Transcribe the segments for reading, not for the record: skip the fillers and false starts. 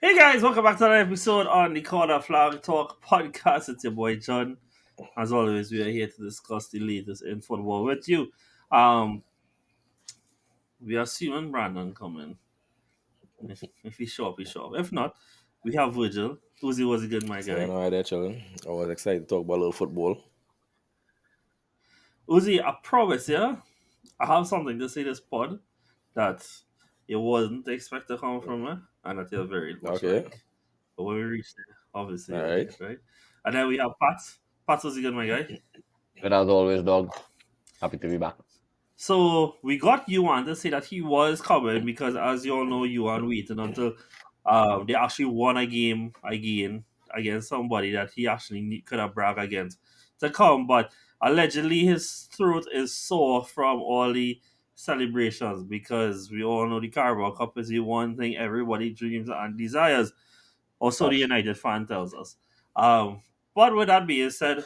Hey guys, welcome back to another episode on the Corner Flag Talk podcast. It's your boy John. As always, we are here to discuss the latest in football with you. Um, we are seeing Brandon coming. If he's sharp, he's sharp. If not, we have Virgil. Uzi was a good my So, guy. all right, there, children. I was excited to talk about a little football. Uzi, I promise you, I have something to say this pod that it wasn't expected to come from me, and that you're very much Okay. like. But when we reach there, obviously All you'll right. get right. And then we have Pat. Pat was a good my guy. But as always, dog, happy to be back. So we got Yuan to say that he was coming because, as you all know, Yuan waited until they actually won a game again against somebody that he actually could have bragged against to come. But allegedly, his throat is sore from all the celebrations because we all know the Carabao Cup is the one thing everybody dreams and desires. Also, the Facts. United fan tells us. But with that being said,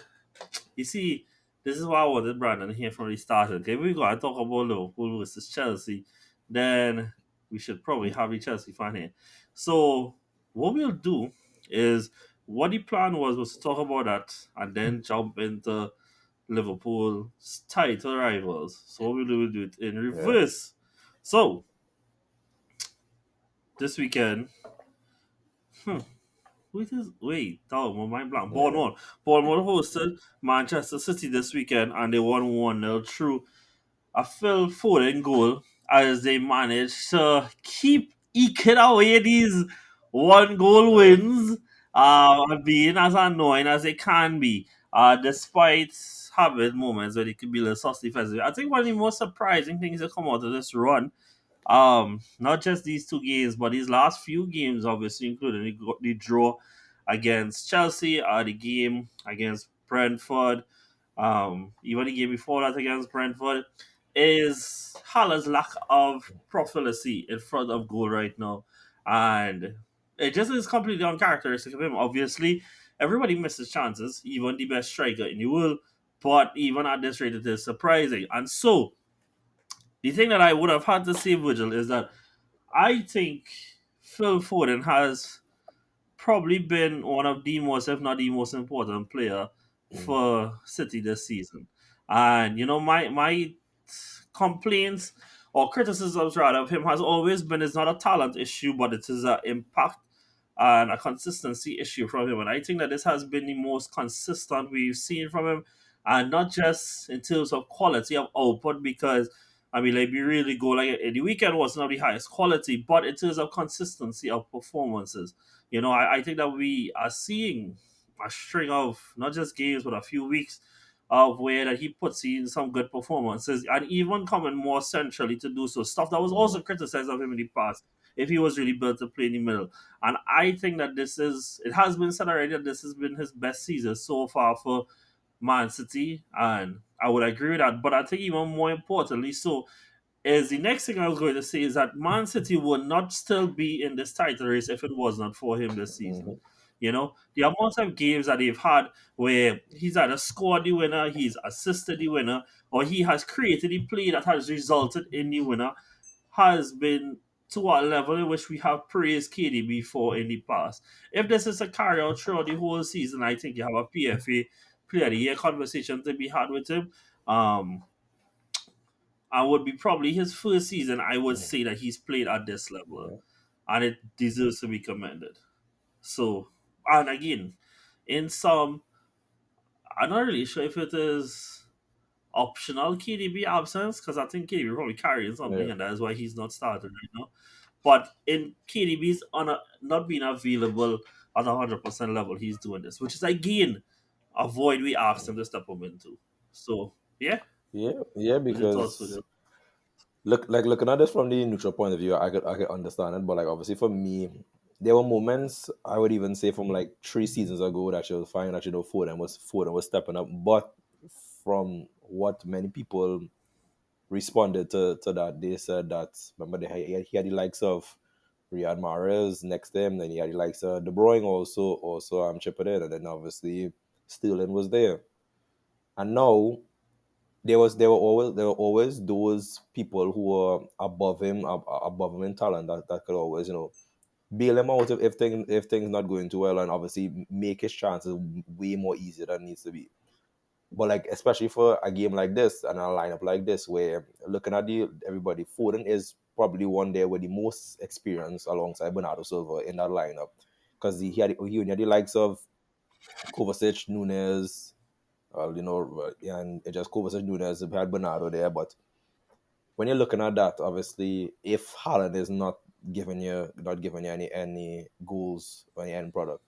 you see, this is why I wanted Brandon here from the start. Okay, if we gotta talk about Liverpool versus Chelsea, then we should probably have the Chelsea fan here. So what we'll do is what the plan was to talk about that and then jump into Liverpool's title rivals. So what we'll do it in Yeah. reverse. So this weekend, hmm, wait, dog, my mind blank. Yeah. Bournemouth hosted Manchester City this weekend and they won 1-0 through a Phil Foden goal as they managed to keep eking away these one goal wins, being as annoying as they can be, despite having moments where they could be a little sauce defensive. I think one of the most surprising things that come out of this run, not just these two games, but these last few games, obviously, including the draw against Chelsea, the game against Brentford, even the game before that against Brentford, is Haller's lack of profilicy in front of goal right now. And it just is completely uncharacteristic of him. Obviously, everybody misses chances, even the best striker in the world. But even at this rate, it is surprising. And so, the thing that I would have had to say, Virgil, is that I think Phil Foden has probably been one of the most, if not the most important player Mm. for City this season. And my complaints or criticisms rather of him has always been it's not a talent issue, but it is an impact and a consistency issue from him. And I think that this has been the most consistent we've seen from him, and not just in terms of quality of output, because I mean, like, we really go like the weekend was not the highest quality, but in terms of consistency of performances, I think that we are seeing a string of not just games, but a few weeks of where that he puts in some good performances and even coming more centrally to do so. Stuff that was also Mm. criticized of him in the past if he was really built to play in the middle. And I think that it has been said already that this has been his best season so far for Man City. And I would agree with that. But I think even more importantly, so is the next thing I was going to say is that Man City would not still be in this title race if it was not for him this season. Mhm. The amount of games that they've had where he's either scored the winner, he's assisted the winner, or he has created a play that has resulted in the winner has been to a level in which we have praised KDB for in the past. If this is a carry out throughout the whole season, I think you have a PFA Player of the Year conversation to be had with him. Um, I would be probably his first season. I would Mm. say that he's played at this level, Yeah. and it deserves to be commended. So, and again, in some, I'm not really sure if it is optional KDB absence because I think KDB probably carrying Yeah. something, and that is why he's not starting right now. But in KDB's not being available at 100% level, he's doing this, which is again a void we asked him to step up into. So yeah, Yeah. Yeah. what's your thoughts with Because it? looking at this from the neutral point of view, I could understand it. But like obviously for me, there were moments I would even say from like 3 seasons ago that you'll find that Foden was stepping up. But from what many people responded to that. They said that remember he had the likes of Riyad Mahrez next to him, then he had the likes of De Bruyne also chipping in, and then obviously Sterling was there. And now there were always those people who were above him in talent that could always bail him out if things not going too well, and obviously make his chances way more easier than it needs to be. But like especially for a game like this and a lineup like this, where looking at everybody, Foden is probably one there with the most experience alongside Bernardo Silva in that lineup, because he had the likes of Kovacic, Nunes, and it just Kovacic, Nunes. We had Bernardo there, but when you're looking at that, obviously, if Haaland is not giving you any goals or any end product,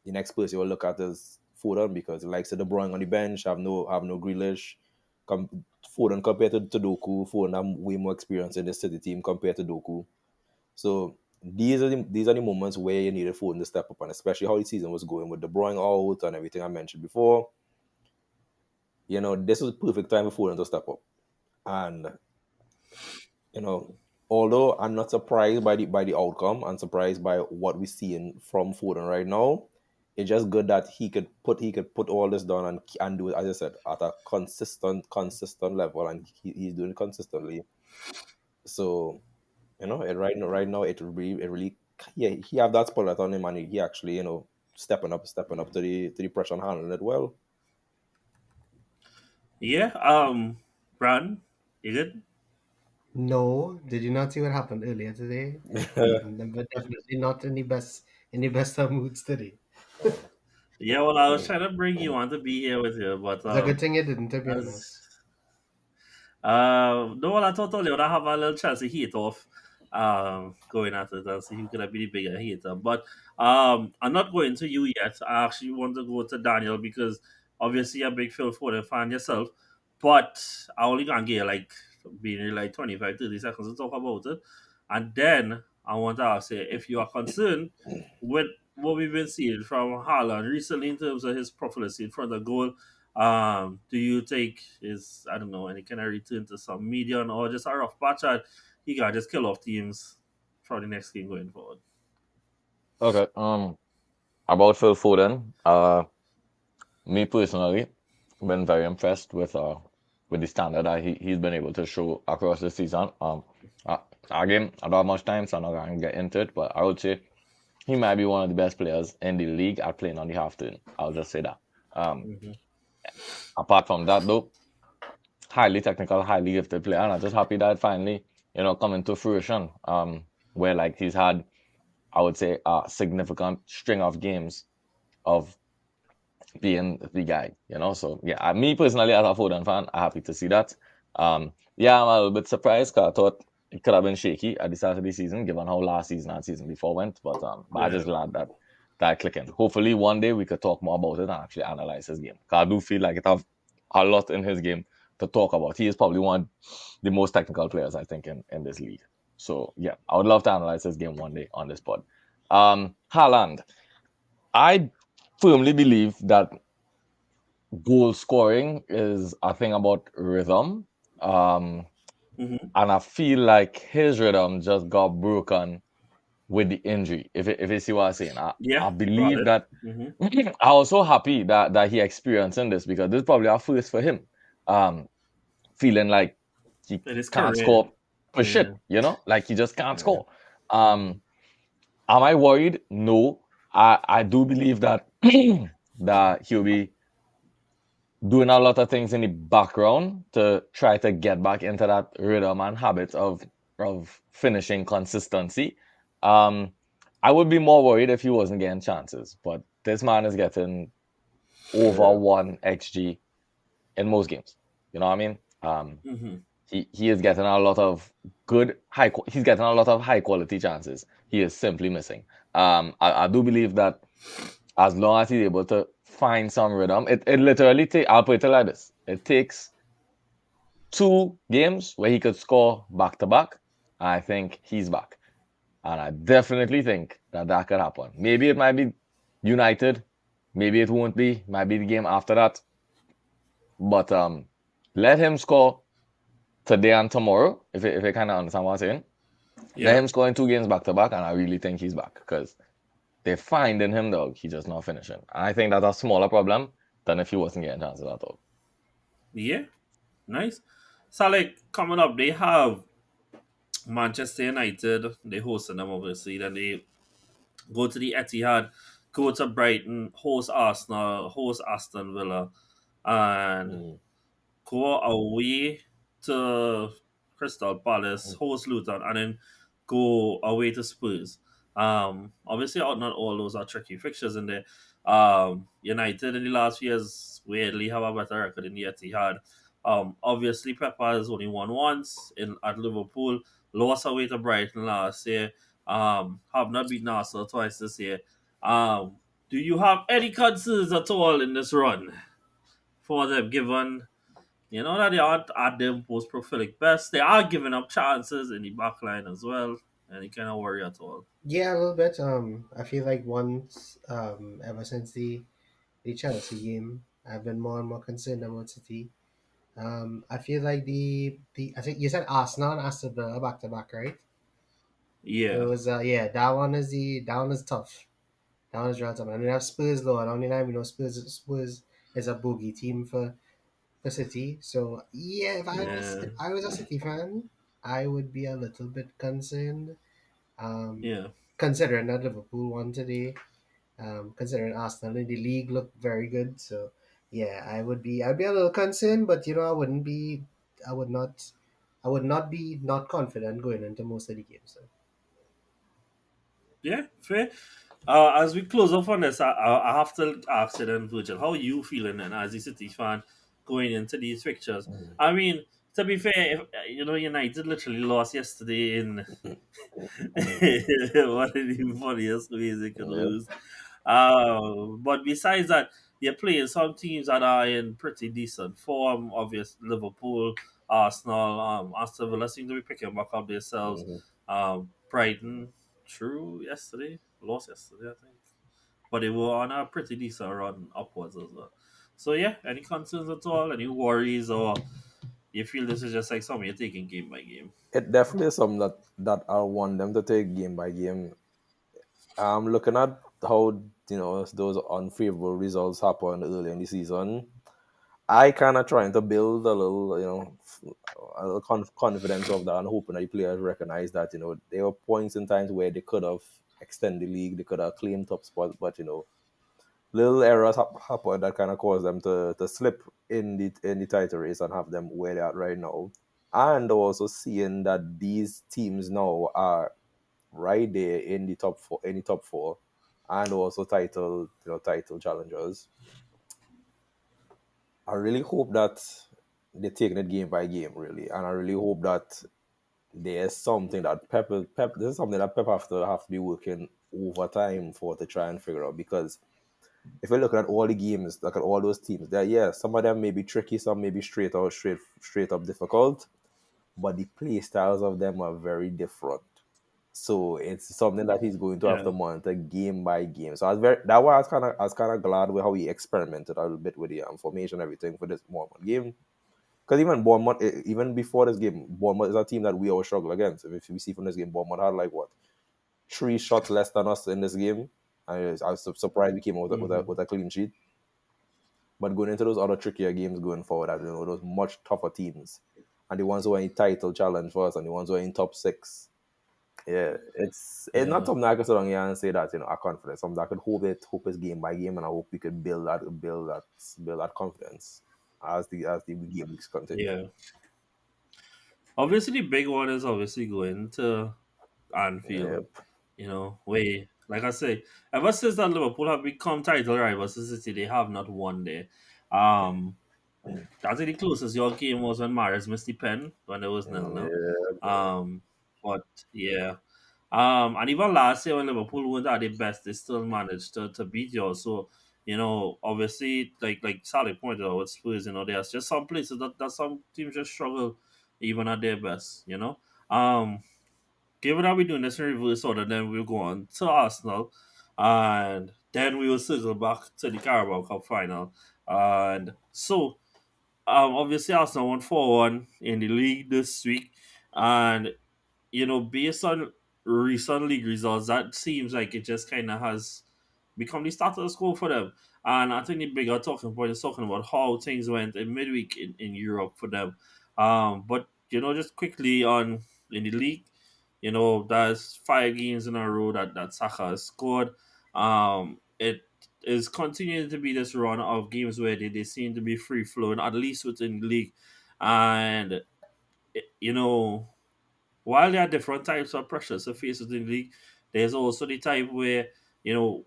the next person you will look at is Foden, because like said, De Bruyne on the bench have no Grealish. Foden compared to Doku, Foden have way more experience in the City team compared to Doku. So these are the moments where you needed Foden to step up, and especially how the season was going with De Bruyne out and everything I mentioned before. This was the perfect time for Foden to step up. And you know, although I'm not surprised by the outcome, I'm surprised by what we're seeing from Foden right now. It's just good that he could put all this down and do it, as I said, at a consistent level, and he's doing it consistently. So right now it really yeah, he have that spotlight on him, and he actually stepping up to the pressure and handling it well. Yeah. Brandon, you good? No, did you not see what happened earlier today? But definitely not in the best of moods today. Yeah. Well, I was trying to bring you on to be here with you, but It's a good thing you didn't, to be as honest. no, well, I thought earlier I have a little chance to hit off going at it and see who could be the bigger hater. But I'm not going to you yet. I actually want to go to Daniel because obviously you're a big Phil Foden fan yourself. But I only gonna get like being like 25, 30 seconds to talk about it. And then I want to ask you if you are concerned with what we've been seeing from Haaland recently in terms of his prophecy in front of goal. Do you think is, I don't know, any kind of return to some median or just a rough patch and he got just kill off teams for the next game going forward? Okay. About Phil Foden. Me personally, been very impressed with the standard that he's been able to show across the season. Uh, Again, I don't have much time, so I'm not gonna get into it, but I would say he might be one of the best players in the league at playing on the half turn. I'll just say that. Hmm. Apart from that, though, highly technical, highly gifted player, and I'm just happy that finally, coming to fruition. Where like he's had, I would say, a significant string of games of being the guy, So yeah, me personally as a Foden fan, I'm happy to see that. Yeah, I'm a little bit surprised because I thought it could have been shaky at the start of the season, given how last season and season before went. But I Yeah. just glad that clicking. Hopefully, one day we could talk more about it and actually analyze his game. 'Cause I do feel like it have a lot in his game to talk about. He is probably one of the most technical players I think in this league. So yeah, I would love to analyze his game one day on this pod. Haaland, I firmly believe that goal scoring is a thing about rhythm. Um, Hmm. and I feel like his rhythm just got broken with the injury. If you see what I'm saying, Yeah, I believe valid. that Hmm. I was so happy that he experiencing this because this is probably our first for him. Um, Feeling like he It is can't career. score for Yeah. shit, like he just can't Yeah. score. Um, am I worried? No. I do believe that that he'll be doing a lot of things in the background to try to get back into that rhythm and habit of finishing consistency. Um, I would be more worried if he wasn't getting chances, but this man is getting over Yeah. one XG in most games. You know what I mean? Hmm. He is getting a lot of he's getting a lot of high quality chances. He is simply missing. I do believe that as long as he's able to find some rhythm, it literally take I'll put it like this. It takes 2 games where he could score back to back. I think he's back. And I definitely think that could happen. Maybe it might be United, maybe it won't be, might be the game after that. But let him score today and tomorrow, if you kind of understand what I'm saying. Let Yeah. him score in 2 games back to back, and I really think he's back because they find in him, dog, he's just not finishing. And I think that's a smaller problem than if he wasn't getting chances at all. Yeah. Nice. So, like, coming up, they have Manchester United. They hosting them, obviously. Then they go to the Etihad, go to Brighton, host Arsenal, host Aston Villa, and Mm. go away to Crystal Palace, host Luton, and then go away to Spurs. Obviously, not all those are tricky fixtures in there. United in the last few years weirdly have a better record in the Etihad. Obviously, Pep has only won once in at Liverpool, lost away to Brighton last year. Have not beaten Arsenal twice this year. Um, do you have any concerns at all in this run for them, given that they aren't at their most prolific best? They are giving up chances in the back line as well. Any kind of worry at all? Yeah, a little bit. I feel like once, ever since the Chelsea game, I've been more and more concerned about City. I feel like the I think you said Arsenal and Aston Villa back to back, right? So it Yeah, was yeah, that one is tough. That one is real tough. And then have Spurs though. I don't even know Spurs is a bogey team for City. So yeah, yeah, if I was a City fan, I would be a little bit concerned. Um, yeah, considering that Liverpool won today, considering Arsenal in the league look very good. So yeah, I'd be a little concerned, but I would not I would not be not confident going into most of the games. So. yeah. Fair. As we close off on this, I have to ask you then, Virgil, how are you feeling then as a City fan going into these fixtures? Mm. I mean, to be fair, United literally lost yesterday in one of the funniest ways they could Yep. lose. But besides that, you're playing some teams that are in pretty decent form. Obvious Liverpool, Arsenal, Aston Villa seem to be picking back up themselves. Mhm. Brighton, true, yesterday, lost yesterday, I think. But they were on a pretty decent run upwards as well. So yeah, any concerns at all? Any worries, or you feel this is just like something you're taking game by game? It definitely is something that I want them to take game by game. I'm looking at how those unfavorable results happen early in the season. I kind of trying to build a little, a little confidence of that, and hoping that the players recognize that there were points in times where they could have extended the league, they could have claimed top spot, but little errors happen that kind of cause them to slip in the title race and have them where they're at right now. And also seeing that these teams now are right there in the top four, and also title challengers. I really hope that they're taking it game by game, really, and I really hope that there's something that Pep. This is something that Pep have to be working overtime for to try and figure out, because if you're looking at all the games, look at all those teams, there, yeah, some of them may be tricky, some may be straight up difficult, but the play styles of them are very different. So it's something that he's going to have Yeah, to monitor game by game. So that why I was kind of glad with how he experimented a little bit with the formation and everything for this Bournemouth game. Because even Bournemouth, even before this game, Bournemouth is a team that we always struggle against. If we see from this game, Bournemouth had like what, 3 shots less than us in this game. I was surprised we came out hmm, with a clean sheet. But going into those other trickier games going forward, as those much tougher teams, and the ones who are in title challenge for us, and the ones who are in top six, yeah, it's not yeah, something I can sit down here and say that I confident. Something I could hope it's game by game, and I hope we could build that confidence as the game weeks continue. yeah. Obviously, the big one is obviously going to Anfield. Yep. Way like I say, ever since that Liverpool have become title rivals to City, they have not won there. Um, I think the closest your game was when Mares missed the pen when it was 0-0. Yep. Um, but yeah. And even last year when Liverpool weren't at their best, they still managed to beat you. So, obviously, like Sally pointed out with Spurs, there's just some places that some teams just struggle even at their best. Um, given that we're doing this in reverse order, then we'll go on to Arsenal, and then we will circle back to the Carabao Cup final. And so, obviously, Arsenal won 4-1 in the league this week, and based on recent league results, that seems like it just kind of has become the status quo for them. And I think the bigger talking point is talking about how things went in midweek in Europe for them. But just quickly on in the league. That's 5 games in a row that Saka has scored. It is continuing to be this run of games where they seem to be free flowing, at least within the league. And, you know, while there are different types of pressures to face within the league, there's also the type where,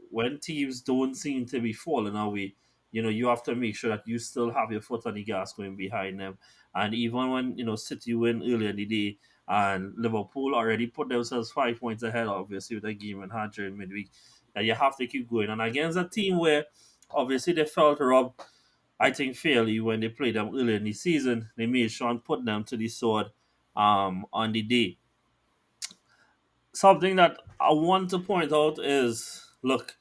when teams don't seem to be falling away, you have to make sure that you still have your foot on the gas going behind them. And even when, City win earlier in the day and Liverpool already put themselves 5 points ahead, obviously, with a game in hand during midweek, that you have to keep going. And against a team where obviously they felt robbed, I think fairly when they played them earlier in the season, they made sure and put them to the sword on the day. Something that I want to point out is, look,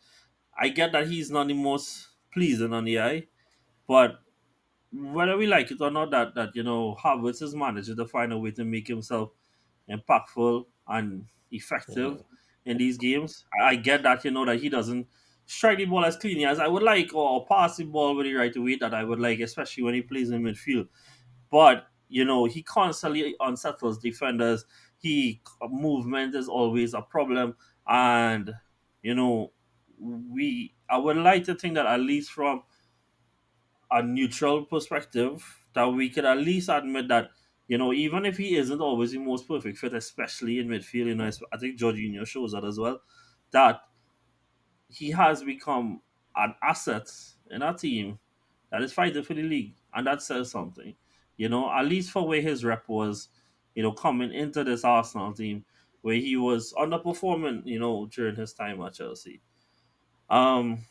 I get that he's not the most pleasing on the eye, but whether we like it or not, that Havertz is managed to find a way to make himself impactful and effective in these games. I get that that he doesn't strike the ball as cleanly as I would like, or pass the ball with the right way that I would like, especially when he plays in midfield. But he constantly unsettles defenders. He movement is always a problem, and you know we I would like to think that at least from a neutral perspective, that we could at least admit that even if he isn't always the most perfect fit, especially in midfield, I think Jorginho shows that as well, that he has become an asset in our team that is fighting for the league, and that says something. At least for where his rep was, coming into this Arsenal team, where he was underperforming, during his time at Chelsea. Um,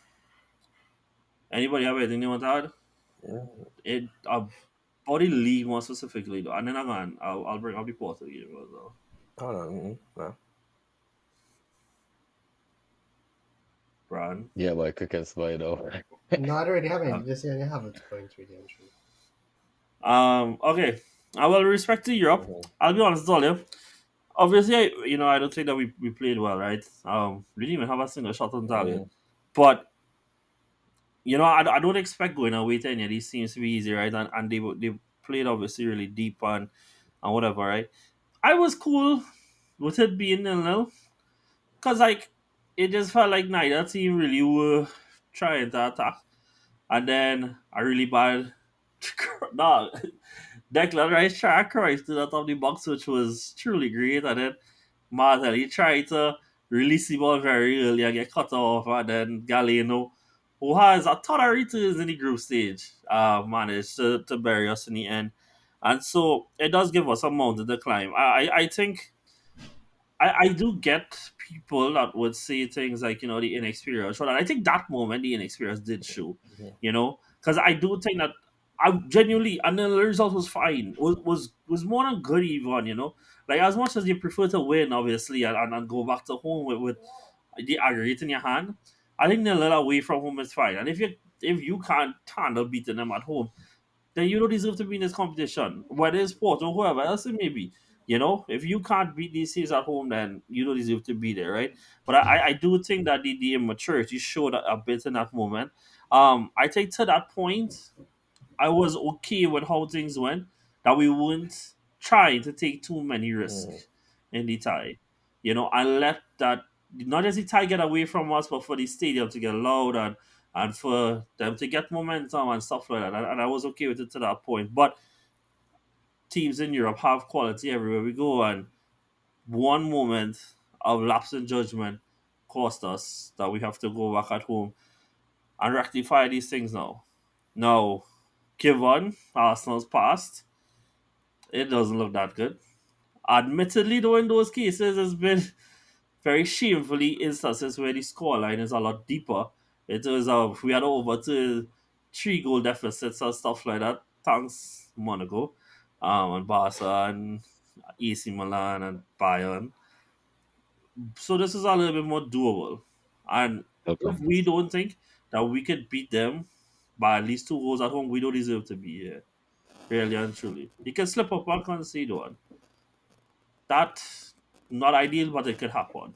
Anybody have anything they want to add? Yeah. About the league more specifically, though, and then I'll bring up the Porto game as well. Oh no. No. Brian. Yeah, boy, cricket's boy though. No, I don't really have Uh, anything to say. I have its points really and true. okay. I will respect to Europe. I'll be honest with all you. Obviously, I don't think that we played well, right? We didn't even have a single shot on target. But I don't expect going away to any of these teams to be easy, right? And they played obviously really deep and whatever, right? I was cool with it being 0-0 because like it just felt like neither team really were trying to attack, and then a really bad no Declan Rice tried to cross to the top of the box, which was truly great, and then Martelly tried to release the ball very early and get cut off, and then Galeno, who has a ton of returns in the group stage, managed to bury us in the end. And so it does give us a mountain to climb. I think I do get people that would say things like, the inexperience. But I think that moment the inexperience did show, because I do think that I genuinely, and the result was fine, was more than good even, like as much as you prefer to win, obviously, and go back to home with the aggregate in your hand. I think the little away from home is fine, and if you can't handle beating them at home, then you don't deserve to be in this competition. Whether it's Porto or whoever else it may be. If you can't beat these teams at home, then you don't deserve to be there, right? But I do think that the immaturity showed a bit in that moment. I think to that point, I was okay with how things went, that we weren't trying to take too many risks in the tie. And let that, not just the tie get away from us, but for the stadium to get loud and for them to get momentum and stuff like that. And I was okay with it to that point. But teams in Europe have quality everywhere we go, and one moment of lapse in judgment cost us that we have to go back at home and rectify these things now. Now, given Arsenal's past, it doesn't look that good. Admittedly, though, in those cases, there's been very shamefully instances where the scoreline is a lot deeper. It was we had over to 3 goal deficits and stuff like that. Thanks Monaco, and Barca and AC Milan and Bayern. So this is a little bit more doable. And Okay. if we don't think that we could beat them by at least 2 goals at home, we don't deserve to be here. Really and truly. You can slip up and concede one. That's not ideal, but it could happen.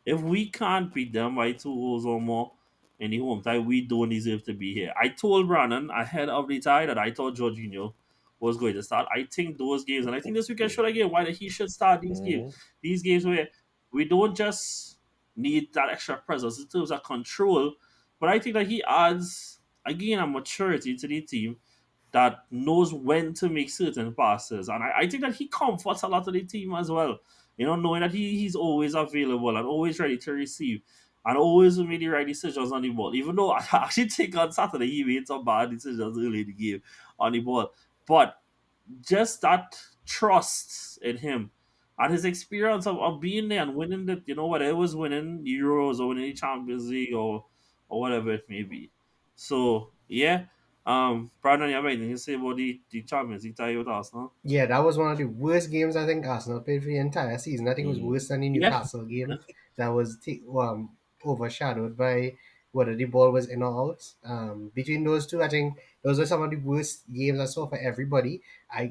If we can't beat them by 2 goals or more in the home tie, we don't deserve to be here. I told Brandon ahead of the tie that I thought Jorginho was going to start. I think those games, and I think this weekend should again why that he should start these games. Mhm. These games where we don't just need that extra presence in terms of control, but I think that he adds again a maturity to the team that knows when to make certain passes. And I think that he comforts a lot of the team as well. Knowing that he's always available and always ready to receive and always made the right decisions on the ball. Even though I actually think on Saturday he made some bad decisions early in the game on the ball. But just that trust in him and his experience of being there and winning whether it was winning Euros or winning the Champions League or whatever it may be. So yeah, Brandon, you have anything to say about the Champions League tie with Arsenal? Yeah, that was one of the worst games I think Arsenal played for the entire season. I think it was Mhm. worse than the Yeah, Newcastle game that was overshadowed by whether the ball was in or out. Between those two, I think those are some of the worst games I saw for everybody. I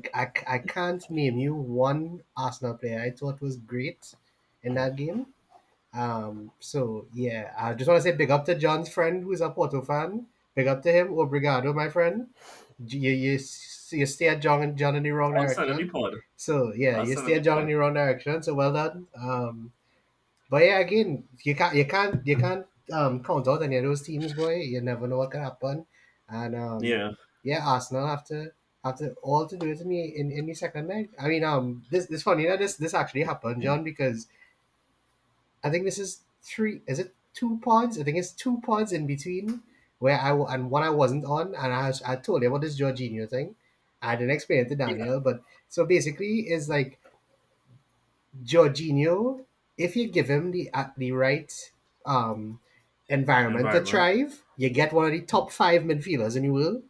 can't name you one Arsenal player I thought was great in that game. So yeah, I just want to say big up to John's friend who's a Porto fan. Big up to him. Obrigado, my friend. You stay at John in the wrong on Saturday direction. pod. So yeah, On you stay Saturday at John in pod. the wrong direction. So well done. But yeah, again, you can't count out any of those teams, boy. You never know what can happen. And Yeah, yeah, Arsenal have to all to do it in the second leg. I mean, this funny that this actually happened, John, because I think this is three. Is it 2 pods? I think it's 2 pods in between where and one I wasn't on, and I told you about this Jorginho thing. I didn't explain it to yeah, Daniel, but so basically, it's like Jorginho. If you give him the right um environment to environment. thrive, you get one of the top five midfielders in the world.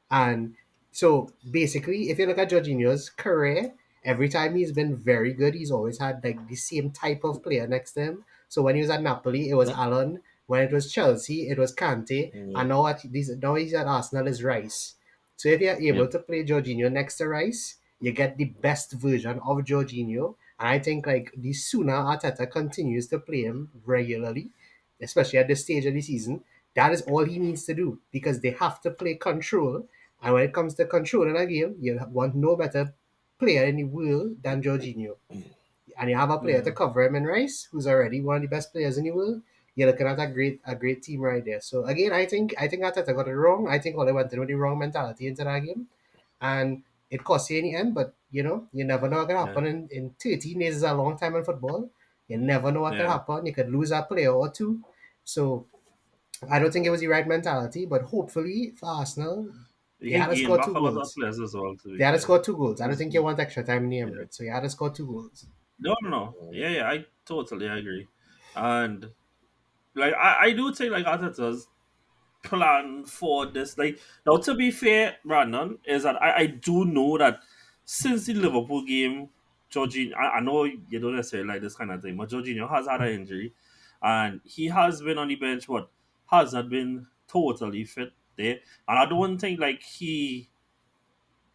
And so basically, if you look at Jorginho's career, every time he's been very good, he's always had like the same type of player next to him. So when he was at Napoli, it was Yeah, Allen. When it was Chelsea, it was Kante. Yeah. And now he's at Arsenal is Rice. So if you're yeah, able to play Jorginho next to Rice, you get the best version of Jorginho. And I think like the sooner Arteta continues to play him regularly, especially at this stage of the season, that is all he needs to do because they have to play control, and when it comes to controlling a game, you want no better player in the world than Jorginho. And you have a player to yeah, cover him in Rice, who's already one of the best players in the world. You're looking at a great team right there. So again, I think Arteta got it wrong. I think Ole went in with the wrong mentality into that game, and it cost you in the end. But you never know what can yeah, happen. In 13 days is a long time in football. You never know what can yeah. happen. You could lose a player or two. So I don't think it was the right mentality. But hopefully for Arsenal, they He had to gained score back two a lot of goals. players as well, to be They had to fair. score 2 goals. I don't He's, think you want extra time in the yeah. Emirates, so you had to score 2 goals. No, no, no. Yeah, yeah, I totally agree. And like I do think like Arteta's plan for this. Like now, to be fair, Brandon, is that I do know that since the Liverpool game, Jorginho, I know you don't necessarily like this kind of thing, but Jorginho has had an injury, and he has been on the bench. What has not been totally fit there, and I don't think like he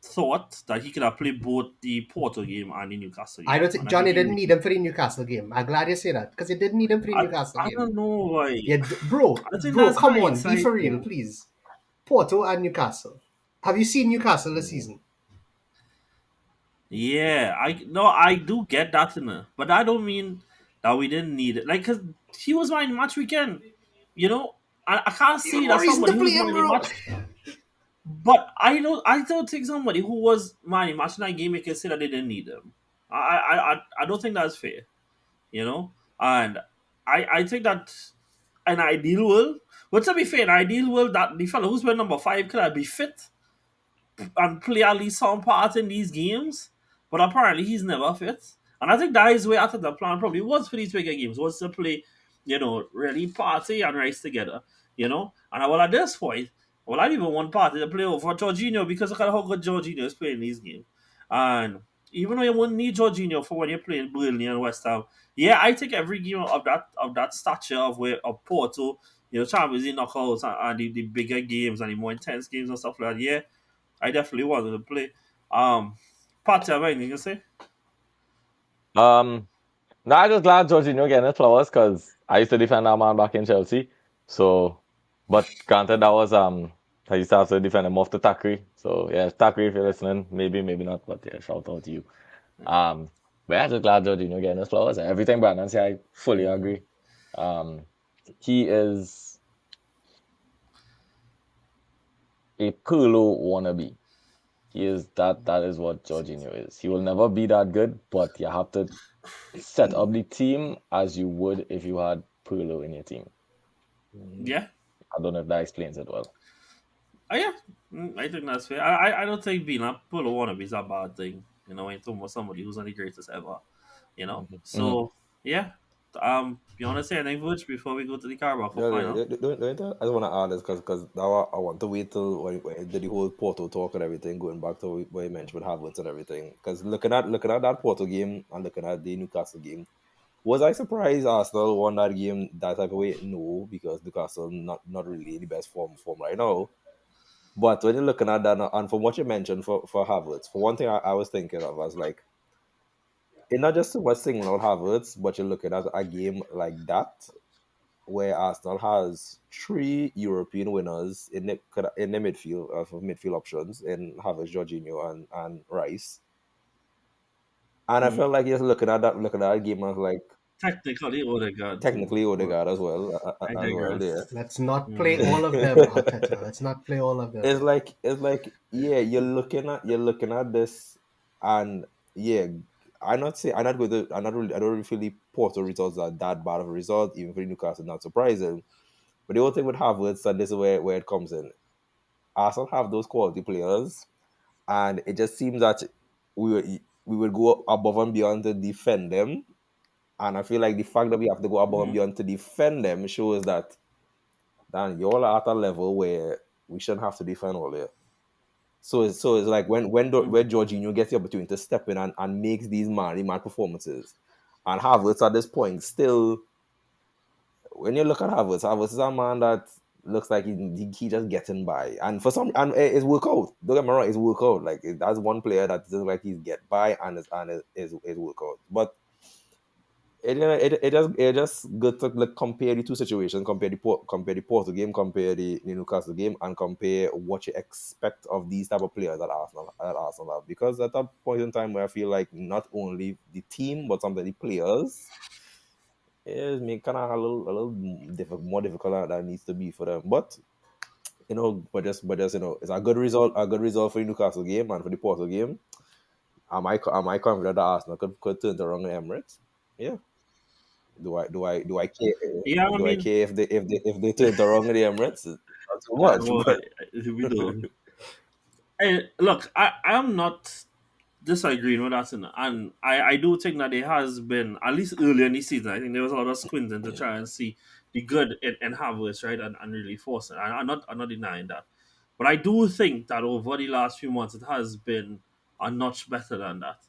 thought that he could have played both the Porto game and the Newcastle I game, don't think and I think Johnny he didn't really. need him for the Newcastle game. I'm glad you say that because he didn't need him for the I, Newcastle I game. don't know why. Yeah, bro, I think bro, that's come on, be hindsight, for real, though. please. Porto and Newcastle. Have you seen Newcastle this season? Yeah, I do get that in it, but I don't mean that we didn't need it. Like, cause he was my match weekend, you know. I can't Even see more that reason to somebody play who's him, my bro. match, but I don't think somebody who was my match in that game can say that they didn't need him. I don't think that's fair, you know. And I think that an ideal world, but to be fair, an ideal world that the fellow who's been number five could be fit and play at least some part in these games, but apparently he's never fit. And I think that is where after the plan probably was for these bigger games, was to play, really party and race together, And well, at this point, well, I didn't even want party to play over Jorginho because look at how good Jorginho is playing these games. And even though you wouldn't need Jorginho for when you're playing Burnley and West Ham, yeah, I think every game of that stature of Porto, Champions League knockouts and the bigger games and the more intense games and stuff like that, yeah, I definitely wanted to play. Pat, you have anything to say? Um, no, I just glad Jorginho getting his flowers because I used to defend that man back in Chelsea. So, but granted, that was I used to have to defend him off to Takri. So yeah, Takri, if you're listening, maybe, maybe not, but yeah, shout out to you. Um, but yeah, just glad Jorginho getting his flowers. Everything Brandon said, I fully agree. Um, he is a Pirlo wannabe. He is that. That is what Jorginho is. He will never be that good, but you have to set up the team as you would if you had Pirlo in your team. Mhm. Yeah. I don't know if that explains it well. Oh yeah, I think that's fair. I don't think being a polo wannabe is a bad thing. When you're talking about somebody who's not the greatest ever. Hmm. So yeah. You want to say anything, Butch, before we go to the Carabao Cup Yeah, final? I just want to add this because now I want to wait till when I did the whole Porto talk and everything, going back to what you mentioned with Havertz and everything. Because looking at that Porto game and looking at the Newcastle game, was I surprised Arsenal won that game that type of way? No, because Newcastle not really in the best form right now. But when you're looking at that, and from what you mentioned for Havertz, for one thing I was thinking of, I was like, it's not just so much singling out Havertz, but you're looking at a game like that where Arsenal has three European winners in the midfield of midfield options in Havertz, Jorginho, and Rice. And I Mm. felt like just looking at that game, I was like, Technically, Odegaard too. technically But Odegaard I as well there. digress. Let's not play Mm. all of them, Arteta. Let's not play all of them. It's like yeah, you're looking at this, and yeah, I don't really feel the Porto results are that bad of a result, even for Newcastle, not surprising. But the whole thing with Havertz, and this is where it comes in. Arsenal have those quality players, and it just seems that we would, we would go above and beyond to defend them. And I feel like the fact that we have to go above and Mm-hmm. beyond to defend them shows that, Dan, you're at a level where we shouldn't have to defend all here. So it's like when Mm-hmm. Jorginho gets the opportunity to step in and makes these man performances, and Havertz at this point still, when you look at Havertz is a man that looks like he just getting by, and for some, and it's work out. Don't get me wrong, it's work out. Like that's one player that looks like he's get by and is work out. But it just good to like, compare the two situations, compare the Porto game, compare the Newcastle game, and compare what you expect of these type of players that Arsenal have. Because at that point in time where I feel like not only the team but sometimes the players is me kind of more difficult than it needs to be for them. But it's a good result for the Newcastle game and for the Porto game. Am I confident that Arsenal could turn it around in Emirates? Yeah. Do I care? Yeah, I Do I mean, care if they turn it around in the Emirates? Not so much, well, but we don't. Hey, look, I'm not disagreeing with that, and I do think that there has been, at least earlier in the season, I think there was a lot of squinting to try and see the good in Havertz, right, and really force it. I'm not denying that, but I do think that over the last few months it has been a notch better than that.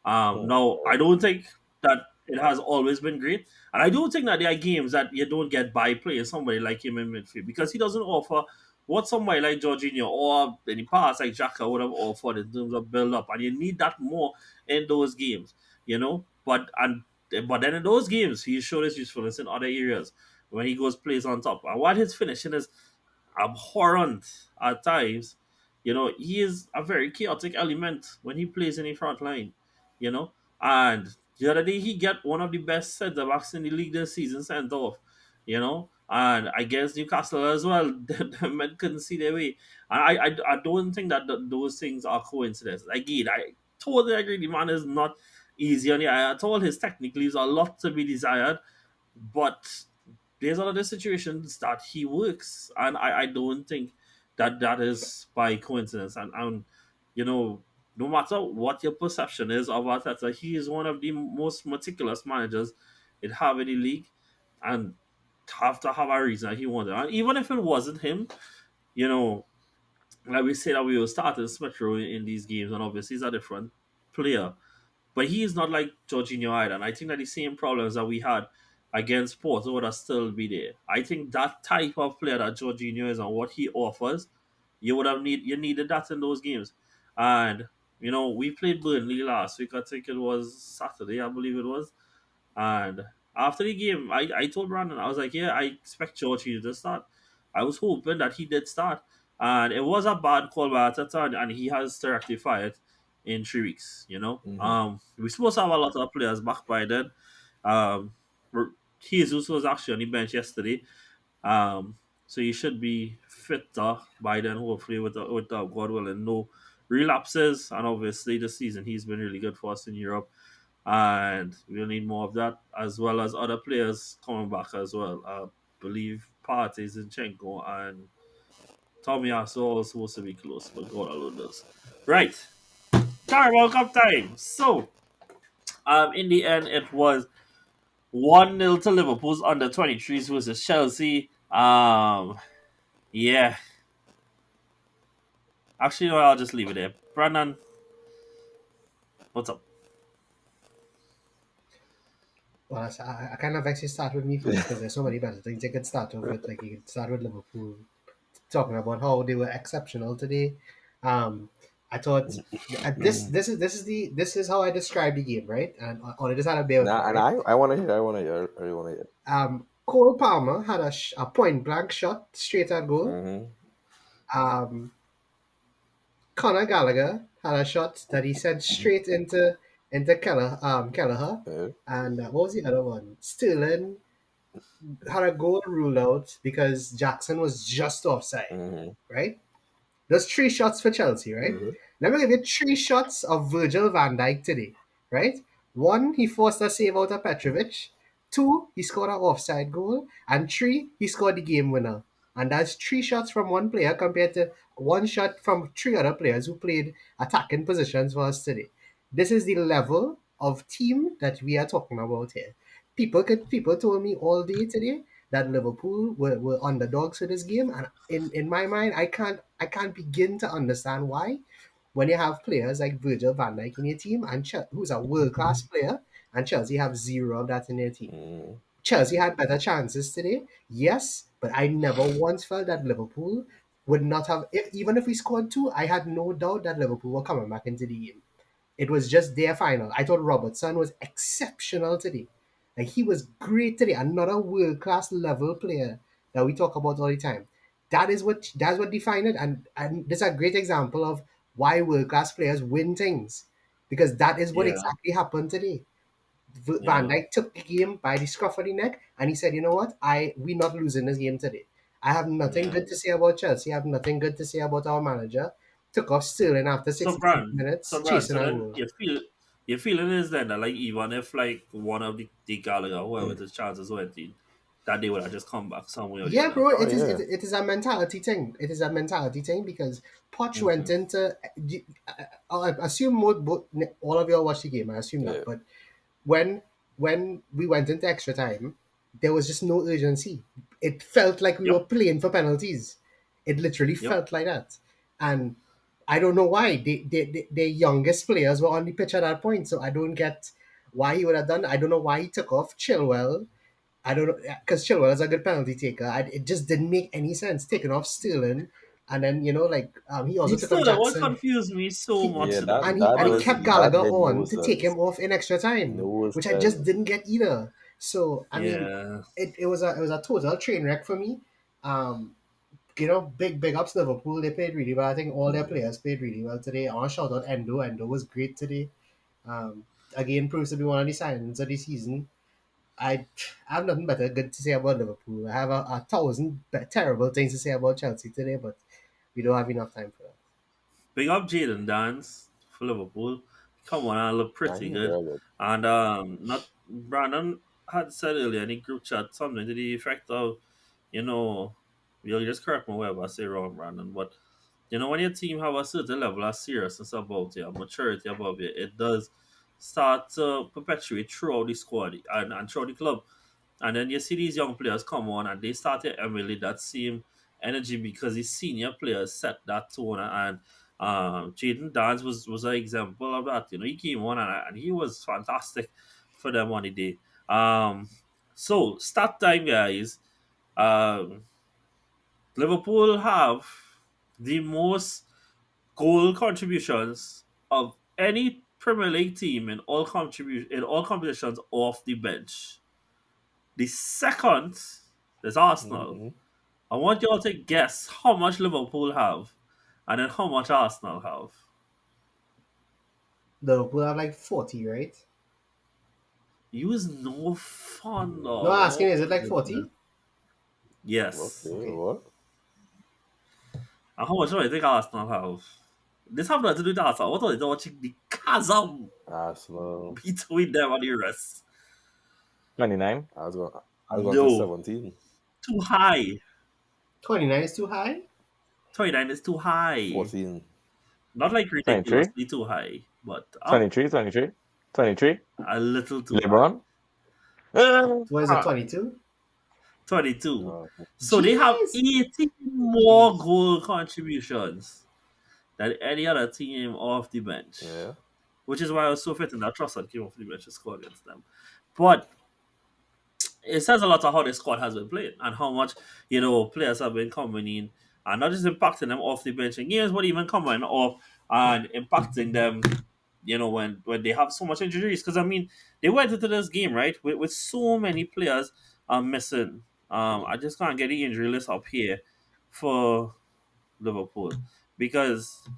Now I don't think that it has always been great, and I do think that there are games that you don't get by playing somebody like him in midfield because he doesn't offer what somebody like Jorginho or in the past like Xhaka would have offered in terms of build up, and you need that more in those games. But then in those games, he showed his usefulness in other areas when he goes plays on top. And while his finishing is abhorrent at times, he is a very chaotic element when he plays in the front line. You know, and the other day he got one of the best centre backs in the league this season sent off. And I guess Newcastle as well. The men couldn't see their way, and I don't think that those things are coincidences. Again, I totally agree. The man is not easy on the eye at all. His technique leaves a lot to be desired, but there's other situations that he works, and I don't think that that is by coincidence. And you know, no matter what your perception is of Arteta, he is one of the most meticulous managers it have in the league, and have to have a reason that he wanted. And even if it wasn't him, you know, like we say that we will start in Smith Rowe in these games, and obviously he's a different player. But he is not like Jorginho either. And I think that the same problems that we had against Porto would have still be there. I think that type of player that Jorginho is and what he offers, you needed that in those games. And we played Burnley last week. I think it was Saturday, I believe it was. And after the game, I told Brandon, I was like, yeah, I expect Jorginho to start. I was hoping that he did start. and it was a bad call by Arteta, and he has to rectify it in 3 weeks. Mm-hmm. We're supposed to have a lot of players back by then. Um, Jesus was actually on the bench yesterday, so he should be fitter by then, hopefully, with God willing, no relapses, and obviously this season he's been really good for us in Europe, and we'll need more of that as well as other players coming back as well. I believe Partey, Zinchenko, and Tommy are all supposed to be close, but God alone knows. Right, Carabao Cup time. So, in the end, it was 1-0 to Liverpool's under 23s versus Chelsea. Yeah. Actually, no, I'll just leave it there. Brandon, what's up? Well, I kind of actually start with me first because there's so many better things you could start off with. Like you could start with Liverpool, talking about how they were exceptional today. Um, I thought this is how I describe the game, right? And I just had a bear with me, Nah, and right? I want to hear. I want to hear. I really want to hear. Cole Palmer had a point blank shot straight at goal. Mm-hmm. Um, Conor Gallagher had a shot that he sent straight into Kelleher. Yeah. And what was the other one? Sterling had a goal ruled out because Jackson was just offside, Mm-hmm. right? There's 3 shots for Chelsea, right? Mm-hmm. Let me give you 3 shots of Virgil van Dijk today, right? One, he forced a save out of Petrovic. Two, he scored an offside goal. And three, he scored the game winner. And that's 3 shots from one player compared to 1 shot from 3 other players who played attacking positions for us today. This is the level of team that we are talking about here. People told me all day today that Liverpool were underdogs for this game, and in my mind, I can't begin to understand why. When you have players like Virgil van Dijk in your team, and who's a world class player, and Chelsea have zero of that in their team. Mm-hmm. Chelsea had better chances today, yes, but I never once felt that Liverpool would not have. Even if we scored two, I had no doubt that Liverpool were coming back into the game. It was just their final. I thought Robertson was exceptional today. Like he was great today. Another world class level player that we talk about all the time. That's what defined it, and this is a great example of why world class players win things, because that is what Yeah, exactly happened today. Van yeah. Dijk took the game by the scruff of the neck, and he said, "You know what? We're not losing this game today. I have nothing Yeah. good to say about Chelsea. I have nothing good to say about our manager." Took off Sterling after So 66 Brand, minutes, so Brand, chasing so a then goal. your feeling is then that like even if like one of the Gallagher, whoever the chances went in, that they would have just come back some way or the Yeah, other. bro, Oh it is it, yeah. it is a mentality thing. It is a mentality thing because Poch went Mm-hmm. into. I assume all of y'all watched the game. I assume Yeah. that, but when when we went into extra time, there was just no urgency. It felt like we were Yep. playing for penalties. It literally Yep. felt like that, and I don't know why the youngest players were on the pitch at that point. So I don't get why he would have done. I don't know why he took off Chilwell. I don't know because Chilwell is a good penalty taker. It just didn't make any sense taking off Sterling, and then he also The took off still that what Jackson. confused me so He much Yeah. today That and he was kept Gallagher that made no on to take him sense. off in extra time, No which I just sense. didn't get either. So I mean, yeah. it was a total train wreck for me. Um, big ups Liverpool. They played really well. I think all their players played really well today. I want to shout out Endo. Endo was great today. Um, Again, proves to be one of the signings of the season. I have nothing better good to say about Liverpool. I have a thousand terrible things to say about Chelsea today, but we don't have enough time for that. Big up Jaden Dance for Liverpool. Come on, I look Nah, pretty he's good. very good. And not Brandon had said earlier in the group chat something to the effect of, you know, you'll just correct me wherever I say wrong, Brandon, but when your team have a certain level of seriousness about you, maturity above you, it does start to perpetuate throughout the squad and throughout the club. And then you see these young players come on and they start to emulate that same energy because the senior players set that tone. And Jaden Dance was an example of that. He came on and he was fantastic for them on the day. So, start time, guys. Um, Liverpool have the most goal contributions of any Premier League team in all competitions off the bench. The second is Arsenal. Mm-hmm. I want y'all to guess how much Liverpool have, and then how much Arsenal have. Liverpool have like 40, right? You is no fun, No, I'm though. asking, is it Oh my like goodness. 40? Yes. Okay, Okay. what? And how much do I think Arsenal have? This have nothing to do with Arsenal. What are they watching the chasm Arsenal. between them and the rest? 29. I was going to No. 17. Too high. 29 is too high? 29 is too high. 14. Not like 23. ridiculously too high, but 23. 23. 23. a little too high. LeBron. Uh, What is it, 22? 22. No. So they have Jeez! 18 more Jeez. goal contributions than any other team off the bench. Yeah. Which is why I was so fitting that Trossard came off the bench to score against them. But it says a lot of how the squad has been playing and how much, players have been coming in and not just impacting them off the bench in games, but even coming off and impacting them, when they have so much injuries. Because, I mean, they went into this game, right, with so many players missing. I just can't get the injury list up here for Liverpool because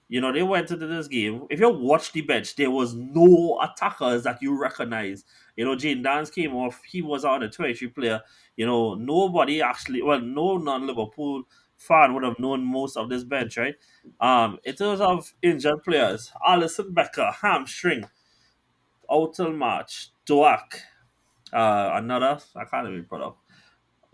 they went into this game. If you watch the bench, there was no attackers that you recognize. Jane Dance came off. He was on a 23 player. Nobody actually, well, no non-Liverpool fan would have known most of this bench, right? In terms of injured players, Alisson Becker, hamstring, out till March. Doak, another, I can't even put up.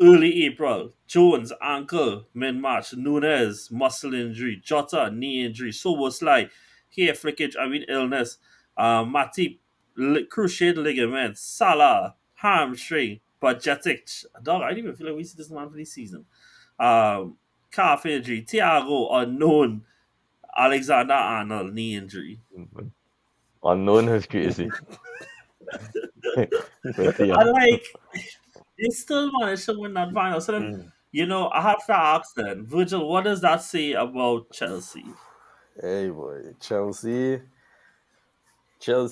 Early April, Jones, ankle, mid-March, Nunez, muscle injury, Jota, knee injury, Soboslai, hair flickage, illness, Matip, cruciate ligament, Salah, hamstring, Pajetic, dog, I didn't even feel like we see this man for this season. Calf injury, Thiago, unknown, Alexander Arnold, knee injury. Unknown is crazy. But yeah. I like, they still managed to win that final. So then, Mm. I have to ask then, Virgil, what does that say about Chelsea? Hey, boy. Chelsea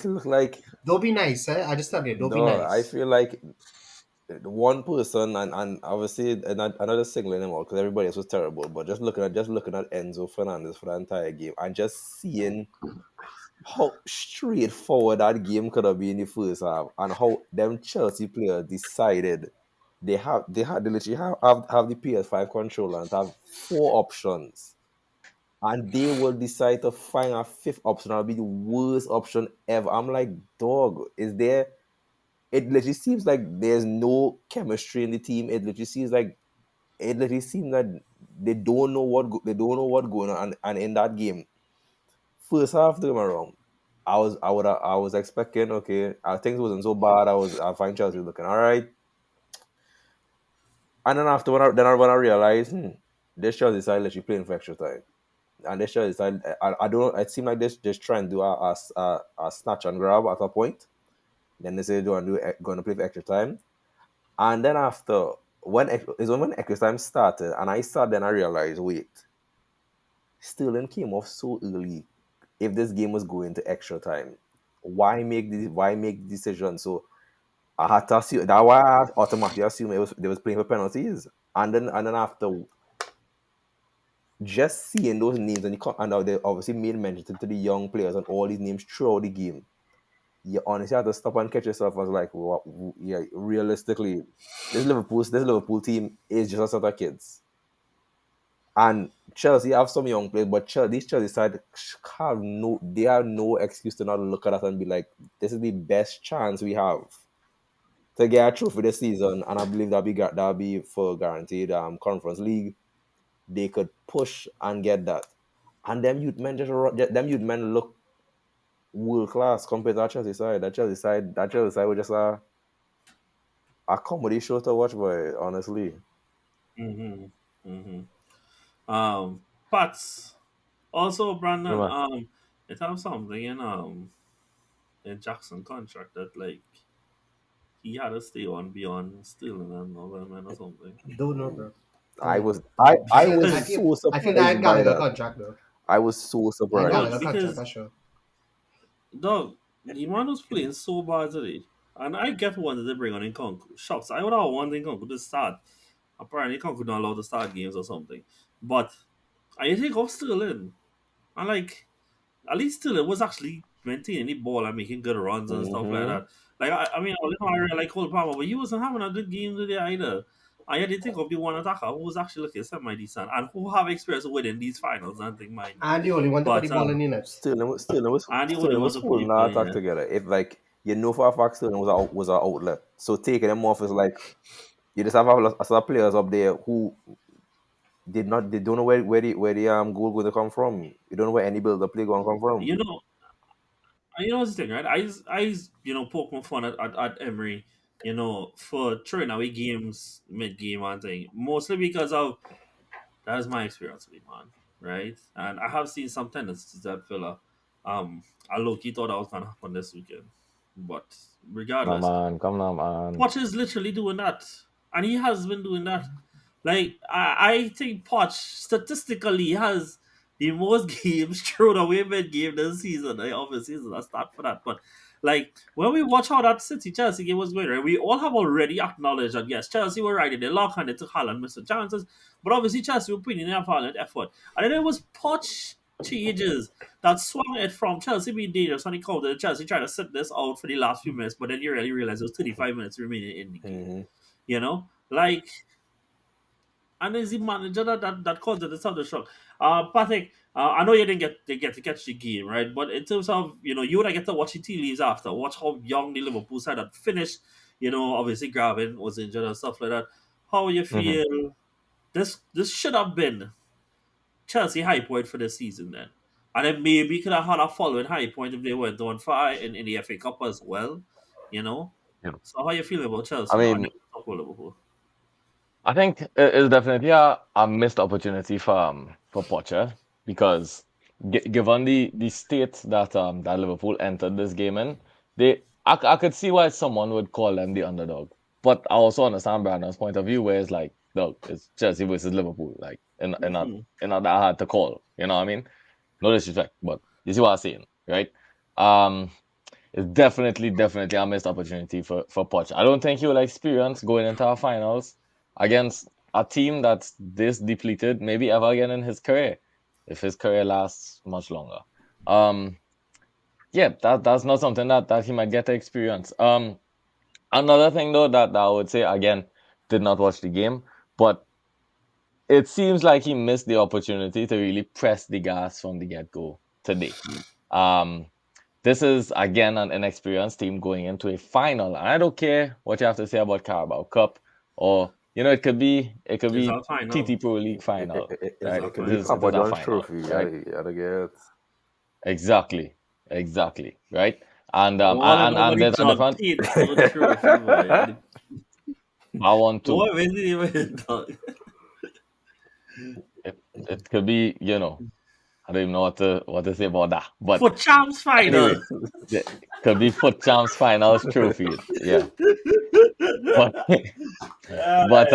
look like. Don't be nice, eh? I just tell you, don't be No, I nice. feel like the one person and obviously another singling him out because everybody else was terrible. But just looking at Enzo Fernandez for the entire game and just seeing how straightforward that game could have been in the first half and how them Chelsea players decided they literally have the PS5 controller and have four options and they will decide to find a fifth option. That'll be the worst option ever. I'm like, dog, is there? It literally seems like there's no chemistry in the team. It literally seems that they don't know what going on. And in that game, first half, don't get me wrong. I was expecting okay. I think it wasn't so bad. I find Chelsea looking all right. And then after when I realized, this Chelsea decided literally playing for extra time. And this Chelsea decided I don't. It seemed like this just trying to do a snatch and grab at a point. Then they say they're going to play for extra time. And then after when extra time started, and I sat then I realized, wait, Sterling came off so early. If this game was going to extra time, why make the decision? So I had to assume that why I automatically assumed they was playing for penalties. And then after just seeing those names and now they obviously made mention to the young players and all these names throughout the game. You honestly have to stop and catch yourself. I was like, yeah, realistically, this Liverpool team is just a set of kids. And Chelsea have some young players, but this Chelsea side they have no excuse to not look at us and be like, this is the best chance we have to get a trophy this season. And I believe that'll be for guaranteed Conference League. They could push and get that. And them youth men look world class compared to that Chelsea side. That Chelsea side was just a comedy show to watch, boy. Honestly, Mm-hmm. Mm-hmm. But also Brandon, Remember, it have something in Jackson contract that like he had to stay on beyond stealing and all that man or something. Don't know, bro. I Don't know. was I I I feel was I feel so I feel that surprised by Gallagher that. contract though. I was so That surprised. Dog, Gallagher contract because for sure. dog, the man was playing so bad today. And I get one that they bring on in Conku. Shots. I would have wanted in Conku to start. Apparently, Concord not allowed to start games or something. But I think of Sterling. And like, at least Sterling was actually maintaining the ball and making good runs and stuff like Mm-hmm. that. Like, I mean, I really like Cole Palmer, but he wasn't having a good game today either. I did think of the one attacker who was actually looking semi decent and who have experience winning these finals and thing, mind you. And the only one to put the But ball in the net. and the only Sterling one was to put holding it our in, attack yeah. together. If like you know for a fact Sterling was our outlet, so taking him off is like you just have a lot of players up there who they don't know where the goal going to come from. You don't know where any build up play going to come from. You know, you know what's the thing, right? Poke my fun at Emery, for throwing away games mid game and thing. Mostly because of that's my experience with him, man. Right? And I have seen some tendencies that fella. I low key thought that was gonna happen this weekend. But No regardless, man, come on, man. Poch is literally doing that, and he has been doing that. Like I think Poch statistically has the most games thrown away mid game this season. Like, obviously, it's a start for that, but like when we watch how that City Chelsea game was going, right, we all have already acknowledged that yes, Chelsea were right in the lock and they took Haaland missed chances, but obviously Chelsea were putting in a valiant effort, and then it was Poch changes that swung it from Chelsea being dangerous on the counter. Chelsea tried to sit this out for the last few minutes, but then you really realize there's 35 minutes remaining in the game. Mm-hmm. Like, and there's the manager that caused it. It's the shock. Patrick, I know you didn't get to catch the game, right? But in terms of you would have get to watch the tea leaves after, watch how young the Liverpool side had finished. Obviously Gravin was injured and stuff like that. How you Mm-hmm. feel? This should have been Chelsea high point for the season then. And then maybe could have had a following high point if they went on far in the FA Cup as well, you know. Yeah. So how you feel about I Chelsea now? And mean, then talk about Liverpool. I think it's definitely a missed opportunity for Pocher because given the state that Liverpool entered this game in, I could see why someone would call them the underdog. But I also understand Brandon's point of view, where it's like, look, it's Chelsea versus Liverpool, like Mm-hmm. not that hard to call. You know what I mean? No disrespect, but you see what I'm saying, right? Um, it's definitely a missed opportunity for Poch. I don't think he will experience going into our finals against a team that's this depleted, maybe ever again in his career, if his career lasts much longer. Um, yeah, that's not something that he might get to experience. Another thing though that I would say again, did not watch the game, but it seems like he missed the opportunity to really press the gas from the get go today. Um, this is again an inexperienced team going into a final. And I don't care what you have to say about Carabao Cup, or it could be It's our final. TT Pro League final, It's right? our It could It be final. is Papa a John's final, trophy. right? I get. Exactly, right? And I want to know about and the there's a John different. Taylor trophy, boy. I want to. What was it even talk? It could be, I don't even know what to say about that, but For Champs anyway, final. it could be Foot Champs Finals trophy. Yeah, but but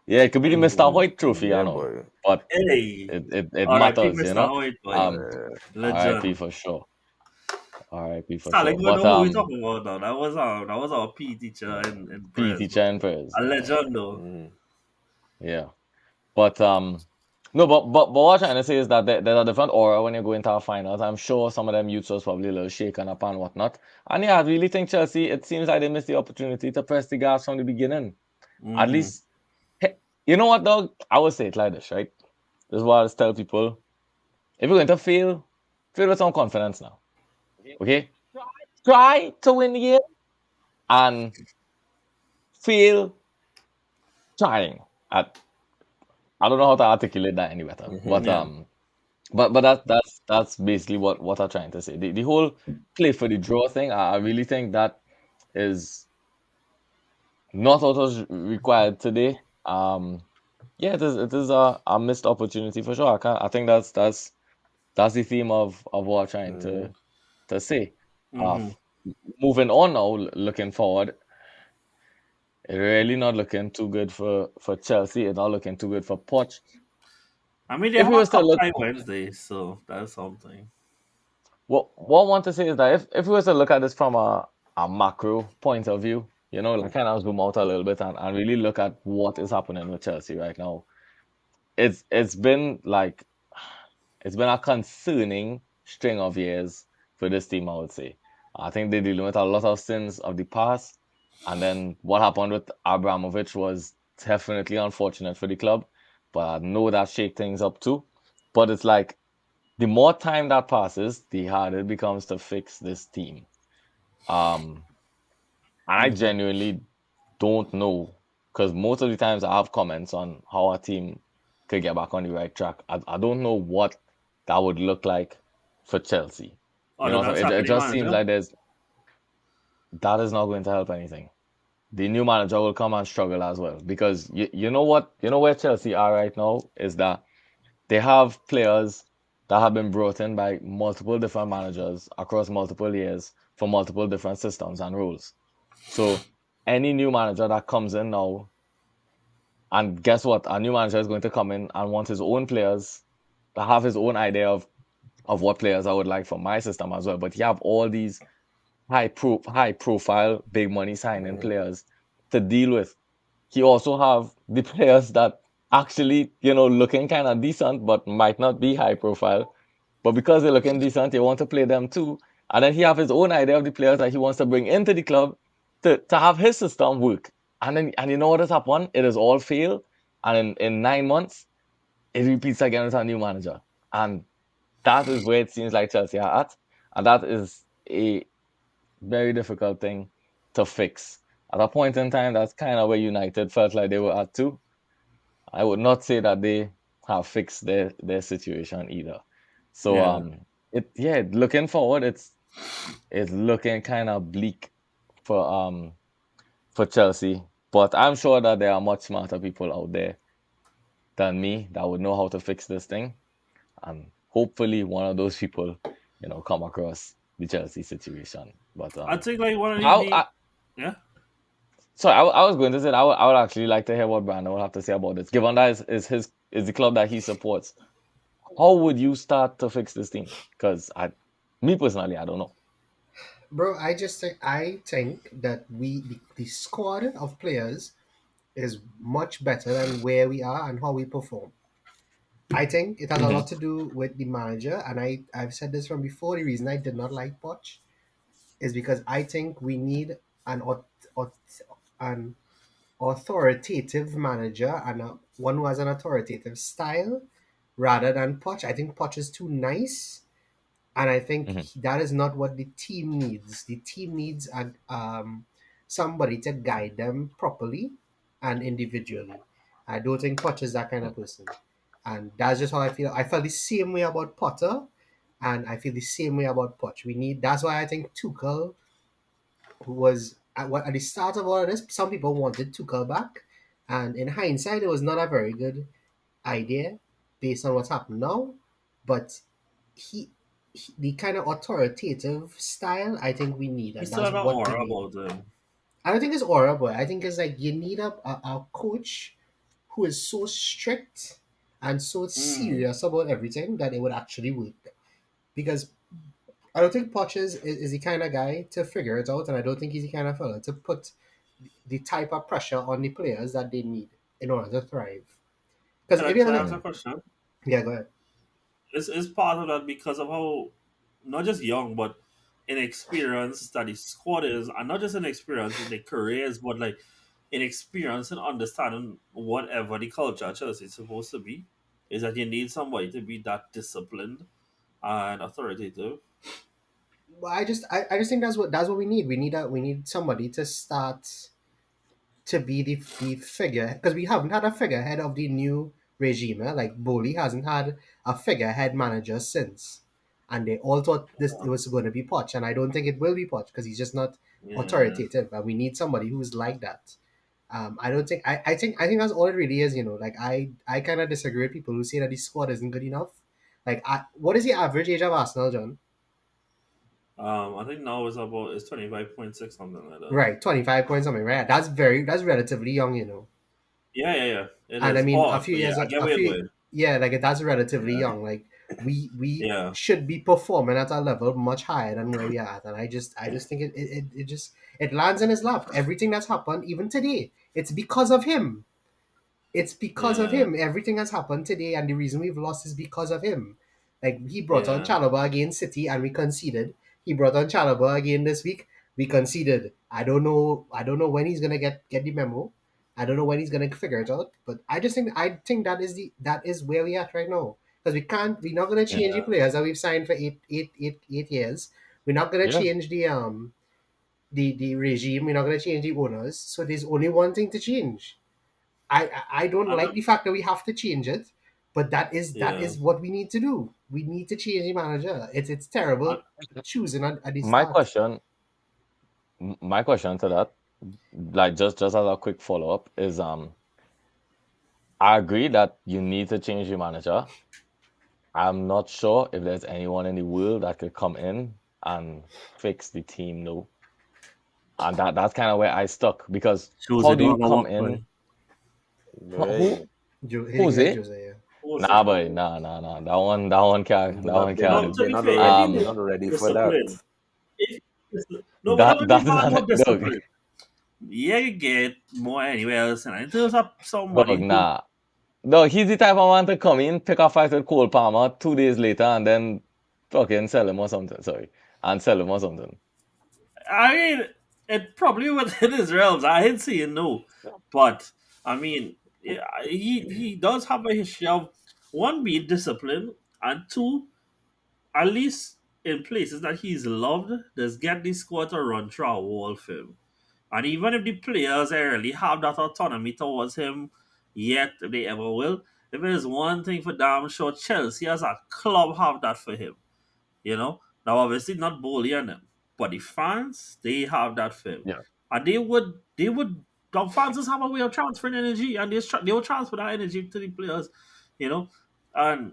yeah, it could be the Mr. White trophy, Yeah, boy. but Hey. it R.I.P. matters, Mr. Hoyt, boy. Um, RIP Legend. for sure, RIP for Starling, sure. we But know who we talking about now. That was our PE teacher in P prayers, teacher boy. and prayers, A legend though. yeah. But no, but what I'm trying to say is that there's a different aura when you go into our finals. I'm sure some of them youths was probably a little shaken up and whatnot. And yeah, I really think Chelsea, it seems like they missed the opportunity to press the gas from the beginning. At Mm-hmm. least, hey, you know what, dog? I would say it like this, right? This is what I always tell people. If you're going to fail with some confidence now. Okay? Try to win the game and fail trying. I don't know how to articulate that any better. But Yeah. that's basically what I'm trying to say. The whole play for the draw thing, I really think that is not what was required today. Yeah, it is a missed opportunity for sure. I think that's the theme of what I'm trying to say. Uh, Mm-hmm. moving on now, looking forward, it really not looking too good for Chelsea. It's not looking too good for Poch. I mean, they If have we a was to cup look, tie Wednesday, so that's something. what I want to say is that if we was to look at this from a macro point of view, like kind of zoom out a little bit and really look at what is happening with Chelsea right now. It's been like it's been a concerning string of years for this team, I would say. I think they're dealing with a lot of sins of the past, and then what happened with Abramovich was definitely unfortunate for the club, but I know that shake things up too. But it's like the more time that passes, the harder it becomes to fix this team. Um, and I Mhm. genuinely don't know because most of the times I have comments on how a team could get back on the right track. I don't know what that would look like for Chelsea. Other So than it sacking the just seems manager. like that is not going to help anything. The new manager will come and struggle as well because you know what, where Chelsea are right now is that they have players that have been brought in by multiple different managers across multiple years for multiple different systems and roles. So any new manager that comes in now, and guess what? A new manager is going to come in and want his own players to have his own idea of what players I would like for my system as well. But you have all these high profile, big money signing players to deal with. He also have the players that actually, looking kind of decent, but might not be high profile. But because they're looking decent, he want to play them too. And then he have his own idea of the players that he wants to bring into the club to have his system work. And you know what has happened? It has all failed. And in 9 months, it repeats again with a new manager. And that is where it seems like Chelsea are at. And that is a very difficult thing to fix. At a point in time, that's kind of where United felt like they were at too. I would not say that they have fixed their situation either. So Yeah. looking forward, it's looking kind of bleak for Chelsea. But I'm sure that there are much smarter people out there than me that would know how to fix this thing. And hopefully one of those people, come across the Chelsea situation. But I think like one of I, the I yeah. sorry, I was going to say that I would actually like to hear what Brandon would have to say about this. Given that is the club that he supports, how would you start to fix this team? Because me personally, I don't know. Bro, I think that the squad of players is much better than where we are and how we perform. I think it has a Hmm. lot to do with the manager, and I've said this from before. The reason I did not like Poch is because I think we need an an authoritative manager and one who has an authoritative style rather than Poch. I think Poch is too nice, and I think Hmm. that is not what the team needs. The team needs somebody to guide them properly and individually. I don't think Poch is that kind of person, and that's just how I feel. I felt the same way about Potter, and I feel the same way about Poch. We need. That's why I think Tuchel, who was at the start of all of this, some people wanted Tuchel back, and in hindsight, it was not a very good idea based on what's happened now. But he, the kind of authoritative style I think we need, He and still that's have an what we aura need. about him. I don't think it's aura, but I think it's like you need a coach who is so strict and so Mm. serious about everything that it would actually work. Because I don't think Poch is the kind of guy to figure it out, and I don't think he's the kind of fella to put the type of pressure on the players that they need in order to thrive. Because if you Can I look, ask a question? yeah, go ahead. Is part of that because of how not just young but inexperienced that the squad is, and not just inexperience in their careers, but like inexperience in understanding whatever the culture at Chelsea is supposed to be. Is that you need somebody to be that disciplined and authoritative. But I just think that's what we need. We need somebody to start to be the figure, because we haven't had a figurehead of the new regime. Like Bowley hasn't had a figurehead manager since, and they all thought this it was going to be Poch, and I don't think it will be Poch because he's just not Yeah. authoritative, and we need somebody who's like that. I don't think I think that's all it really is. Like I kind of disagree with people who say that the squad isn't good enough. What is the average age of Arsenal, John? I think now it's 25.6, something like that. Right, 25 points something. Right, that's relatively young. Yeah, yeah, yeah. It And I is. mean, a Oh, few yeah, years, I get a where you're few, going. yeah, like that's relatively Yeah. young. Like we Yeah, should be performing at a level much higher than where we are at. And I just think it just it lands in his lap. Everything that's happened, even today, it's because of him. It's because of yeah, him. Everything has happened today, and the reason we've lost is because of him. Like he brought on yeah. Chalobah against City, and we conceded. He brought on Chalobah again this week. We conceded. I don't know. I don't know when he's gonna get the memo. I don't know when he's gonna figure it out. But I think that is where we at right now. Because we can't. We're not gonna change the Yeah. players that we've signed for 8 years. We're not gonna Yeah. change the regime. We're not gonna change the owners. So there's only one thing to change. I don't And like the fact that we have to change it, but that yeah. is what we need to do. We need to change the manager. It's And, terrible choosing at the My start. question, my question to that, like just as a quick follow up, is I agree that you need to change your manager. I'm not sure if there's anyone in the world that could come in and fix the team, no. And that's kind of where I stuck because Jose how do don't you have a come work, in? boy. Who? He said Jose? Jose, Jose. Nah, boy, nah. They're that one not, they're can't not, No, do. to they're be not fair, if ready. he They're more not ready for that. disciplined, if no, but that That would be that's man more not dog. disciplined. Yeah, you get more anywhere else, and in terms of Dog, somebody who nah. No, he's the type of man to come in, pick a fight with Cole Palmer 2 days later, and then fucking sell him or something. Sorry, and sell him or something. I mean, it probably within his realms. I ain't saying no, but I mean, yeah, he does have a history of one being disciplined and two, at least in places that he's loved, does get the squad to run through a wall for him. And even if the players really have that autonomy towards him, yet if they ever will, if there's one thing for damn sure, Chelsea as a club have that for him. You know, now obviously not Bowley and them, but the fans they have that film, Yeah. and they would the fans just have a way of transferring energy, and they will transfer that energy to the players, you know. And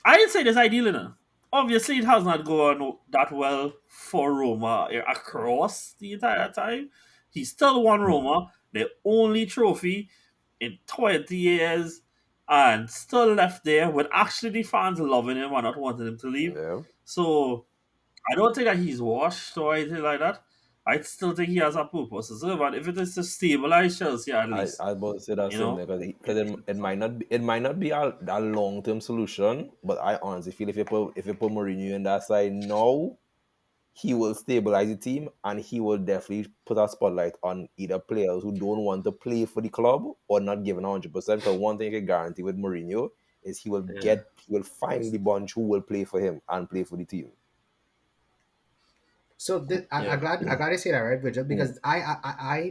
I didn't say this ideal enough. Obviously, it has not gone that well for Roma across the entire time. He still won Roma, the only trophy in 20 years, and still left there with actually the fans loving him and not wanting him to leave. Yeah. So I don't think that he's washed or anything like that. I still think he has a purpose to serve, and if it is to stabilize Chelsea at least, I was about to say that you same know, because it might not be a long term solution, but I honestly feel if you put Mourinho in that side now, he will stabilize the team and he will definitely put a spotlight on either players who don't want to play for the club or not giving 100%. Because one thing I can guarantee with Mourinho is yeah, he will find the bunch who will play for him and play for the team. So yeah, I glad to say that, right, Virgil? Mm. Because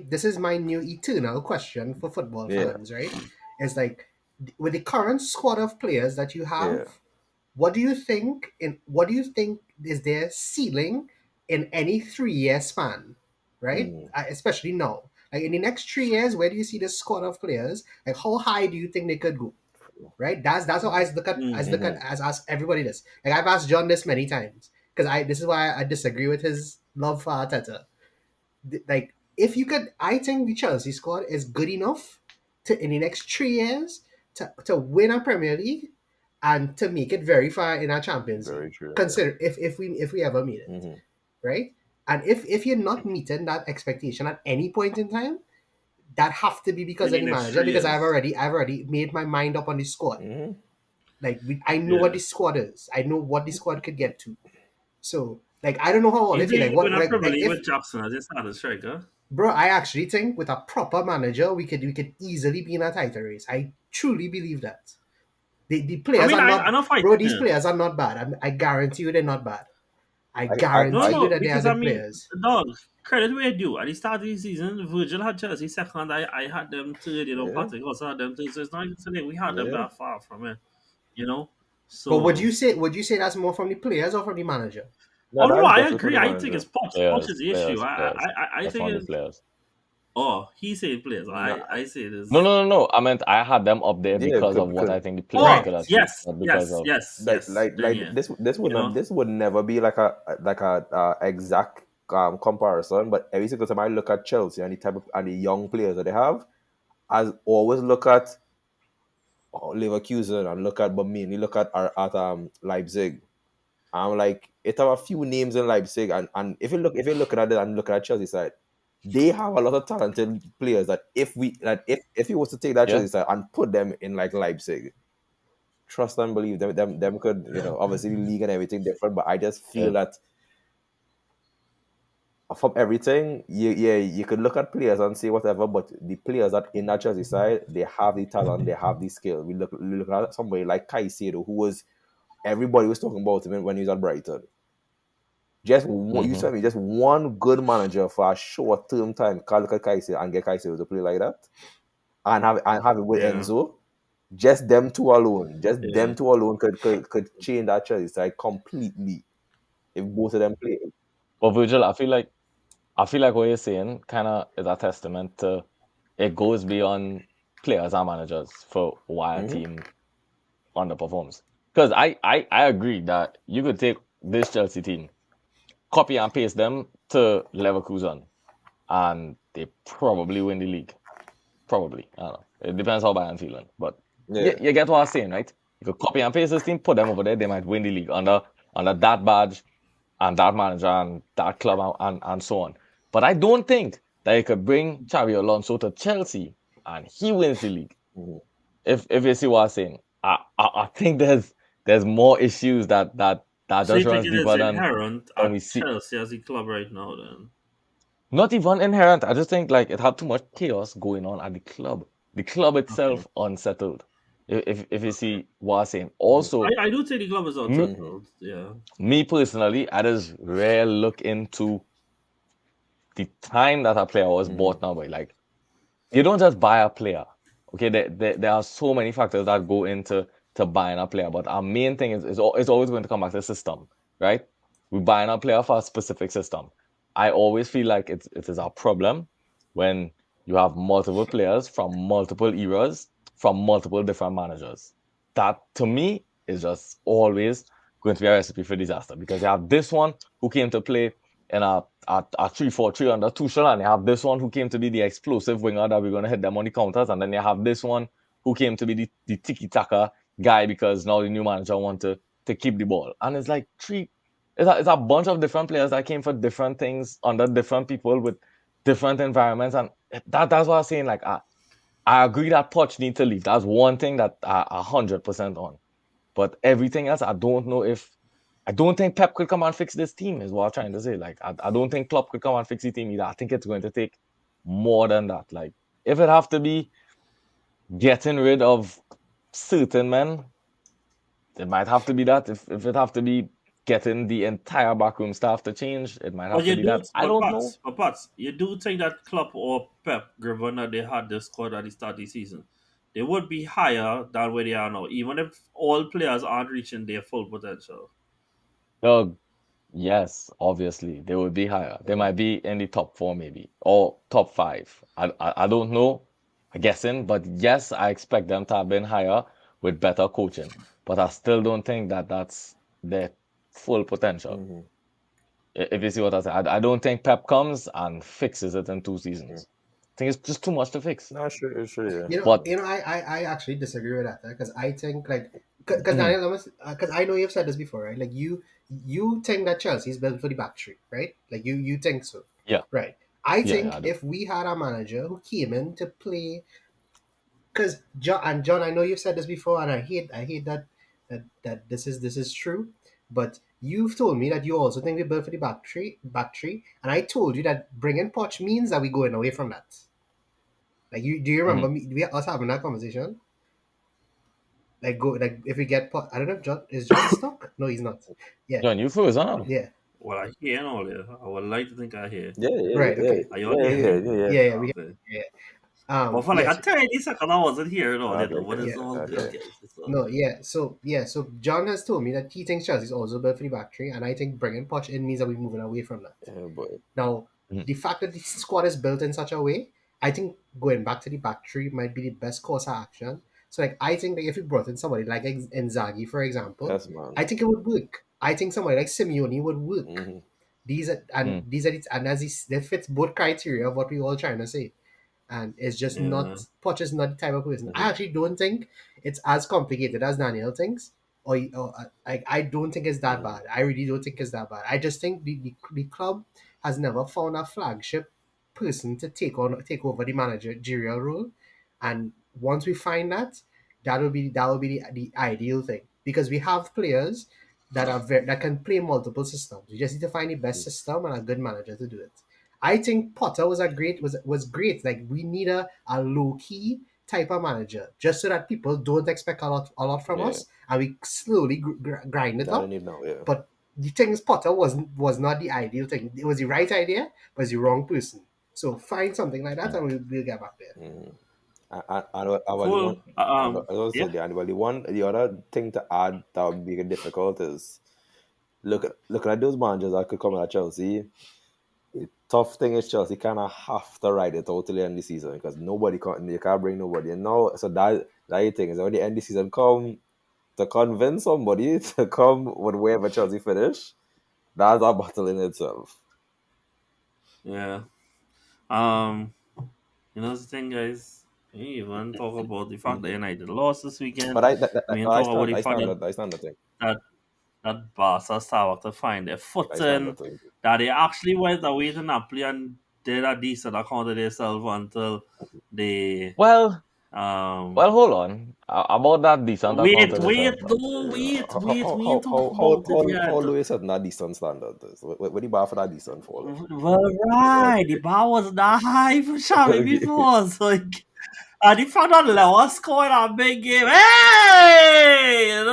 this is my new eternal question for football Yeah, fans, right? It's like with the current squad of players that you yeah. have, what do you think is their ceiling in any 3 year span, right? Mm. Especially now. Like in the next 3 years, where do you see this squad of players? Like how high do you think they could go? Right? That's how I look at mm-hmm. as ask everybody this. Like I've asked John this many times because I this is why I disagree with his love for Arteta. Like if you could, I think the Chelsea squad is good enough to in the next 3 years to win a Premier League and to make it very far in our Champions League. Very true. Consider if we ever made it, Yeah. Hmm. right? And if you're not meeting that expectation at any point in time, that have to be because In of the the next manager. three Because years, I've already made my mind up on the squad. Hmm. Like I know what yeah. the squad is. I know what the squad could get to. So like I don't know how all You if you think like you what win a like, Premier like League if with Jackson as your starting striker? bro, I actually think with a proper manager we could easily be in a title race. I truly believe that. The I players mean, are I not know fighting bro, these here. players are not bad. I guarantee you they're not bad. I No, I guarantee you no, that they are because I good mean, players. dog, credit where due. At the start of the season, Virgil had Chelsea second. I had them third. You know, yeah, Patrick also had them third. So it's not even saying we had them yeah. that far from it. You know, But would so you say that's more from the players or from the manager? No, oh no, that's I definitely for agree. the I think manager. it's Poch. Poch is Players, the issue. players, I players. I, I That's think only it's players. oh he said players. Nah, I say it No, is. no, no, no. I meant I had them up there yeah, because of what because I think the players Oh could Right. achieve, yes, not because yes, of yes, yes. Then like yeah, you know. this would never be like a exact comparison. But every single time I look at Chelsea and the young players that they have, I always look at Leverkusen and look at, but mainly look at Leipzig. I'm like, it have a few names in Leipzig, and if you look at it and look at Chelsea side, they have a lot of talented players that if you was to take that Yeah. Chelsea side and put them in like Leipzig, trust and believe them could, obviously the league and everything different, but I just Yeah. feel that from everything, you could look at players and say whatever, but the players that in that Chelsea side, they have the talent, they have the skill. We look at somebody like Caicedo, who was everybody was talking about him when he was at Brighton. Just one, you Mm-hmm. tell me, just one good manager for a short term time can look at Caicedo and get Caicedo to play like that, and have it with Yeah, Enzo. Just them two alone, yeah. could change that Chelsea side completely if both of them play. But Virgil, I feel like what you're saying kind of is a testament to it goes beyond players and managers for why a Hmm. team underperforms. Because I agree that you could take this Chelsea team, copy and paste them to Leverkusen, and they probably win the league. Probably. I don't know. It depends how Bayern feeling. But Yeah. you get what I'm saying, right? You could copy and paste this team, put them over there, they might win the league under that badge and that manager and that club and so on. But I don't think that you could bring Xavi Alonso to Chelsea and he wins the league. Mhm. If you see what I'm saying, I think there's more issues that So you just think runs it is deeper inherent than at we see. Chelsea as a club right now? Then Not even inherent. I just think like it had too much chaos going on at the club. The club okay. itself unsettled. If you see what I'm saying. Also, I do think the club is me Mhm. unsettled. Yeah. me personally, I just rarely look into the time that a player was Mhm. bought now by. Like you don't just buy a player. Okay, there are so many factors that go into buying a player, but our main thing is always going to come back to the system, right? We're buying a player for a specific system. I always feel like it is a problem when you have multiple players from multiple eras, from multiple different managers. That to me is just always going to be a recipe for disaster because you have this one who came to play in a 3-4-3 under Tuchel, and you have this one who came to be the explosive winger that we're going to hit them on the counters, and then you have this one who came to be the tiki-taka guy because now the new manager want to keep the ball. And it's like it's a bunch of different players that came for different things under different people with different environments, and that's what I'm saying. Like I agree that Poch needs to leave. That's one thing that I 100% on. But everything else, I don't think Pep could come and fix this team, is what I'm trying to say. Like, I don't think Klopp could come and fix the team either. I think it's going to take more than that. Like, if it have to be getting rid of certain men, it might have to be that. If it have to be getting the entire backroom staff to change, it might But have to you be do, that. I don't know. but Pats, you do think that Klopp or Pep, given that they had the squad at the start of the season, they would be higher than where they are now, even if all players aren't reaching their full potential. Oh, yes, obviously they would be higher. They might be in the top four, maybe, or top five. I don't know. I'm guessing, but yes, I expect them to have been higher with better coaching. But I still don't think that that's their full potential. Mhm. If you see what I say, I don't think Pep comes and fixes it in 2 seasons. Mhm. I think it's just too much to fix. No, sure, yeah. But I actually disagree with that because I think like because mm, Daniel, because I know you've said this before, right? Like you think that Chelsea is built for the back three, right? Like you think so, yeah, right? I yeah, think I do. if we had a manager who came in to play, because John, I know you've said this before, and I hate that this is true, but you've told me that you also think we're built for the back three, and I told you that bringing Poch means that we're going away from that. Like do you remember Mhm. me? We us having that conversation? Like go like if we get I don't know if John is John stuck? No, he's not. Yeah, John, you froze on. yeah, Well, I hear and all there. I would like to think I hear. Yeah, yeah, right. yeah, Okay, Are you all yeah, hear yeah, me? yeah, yeah. yeah, yeah. We Okay. yeah. But for like a Yes, tiny second, I wasn't here and all that, Okay, though. But okay, it's yeah. all good, okay. guys. It's all No, good. yeah. So John has told me that he thinks Chelsea's also built for the back three, and I think bringing Poch in means that we're moving away from that. Yeah, boy. Now, Mhm. the fact that the squad is built in such a way, I think going back to the back three might be the best course of action. So, like, I think that if you brought in somebody like Inzaghi, for example, Yes, man. I think it would work. I think somebody like Simeone would work. Hmm. These are and Mm. these are the, and as this that fits both criteria of what we all trying to say. and it's just Yeah. not Poch is not the type of person. I actually don't think it's as complicated as Daniel thinks, I don't think it's that bad. I really don't think it's that bad. I just think the club has never found a flagship person to take over the managerial role, and once we find that, that will be the ideal thing, because we have players that can play multiple systems. We just need to find the best system and a good manager to do it. I think Potter was great. Like, we need a low key type of manager, just so that people don't expect a lot from Yeah, us, and we slowly grind it that I up. need now. Yeah, But the thing is, Potter was not the ideal thing. It was the right idea, but it's the wrong person. So find something like that, and we'll get back there. I really want. Cool. I was going to say Yeah. the other thing to add that would be difficult is looking at those managers that could come at Chelsea. The tough thing is Chelsea kind of have to ride it out till the end of the season because you can't bring nobody in now. So that the thing is when the end of the season come to convince somebody to come with wherever Chelsea finish, that's a battle in itself. Yeah. Um, the thing, guys. We even talk about the fact that United lost this weekend. But We can I talk about stand the I fact stand that I stand the thing. that that Barca start to find their I stand the footing, thing. that they actually went away to Napoli and did a decent account of themselves until they Well, um well, hold on. About that decent account wait, of wait, yourself. no, wait, we ain't talk How about it yet. low is that decent standard? What do you bar for that decent for? Well, right, the bar was not high for Xavi Okay. before, so and the fact that Lewa scored a big game, hey,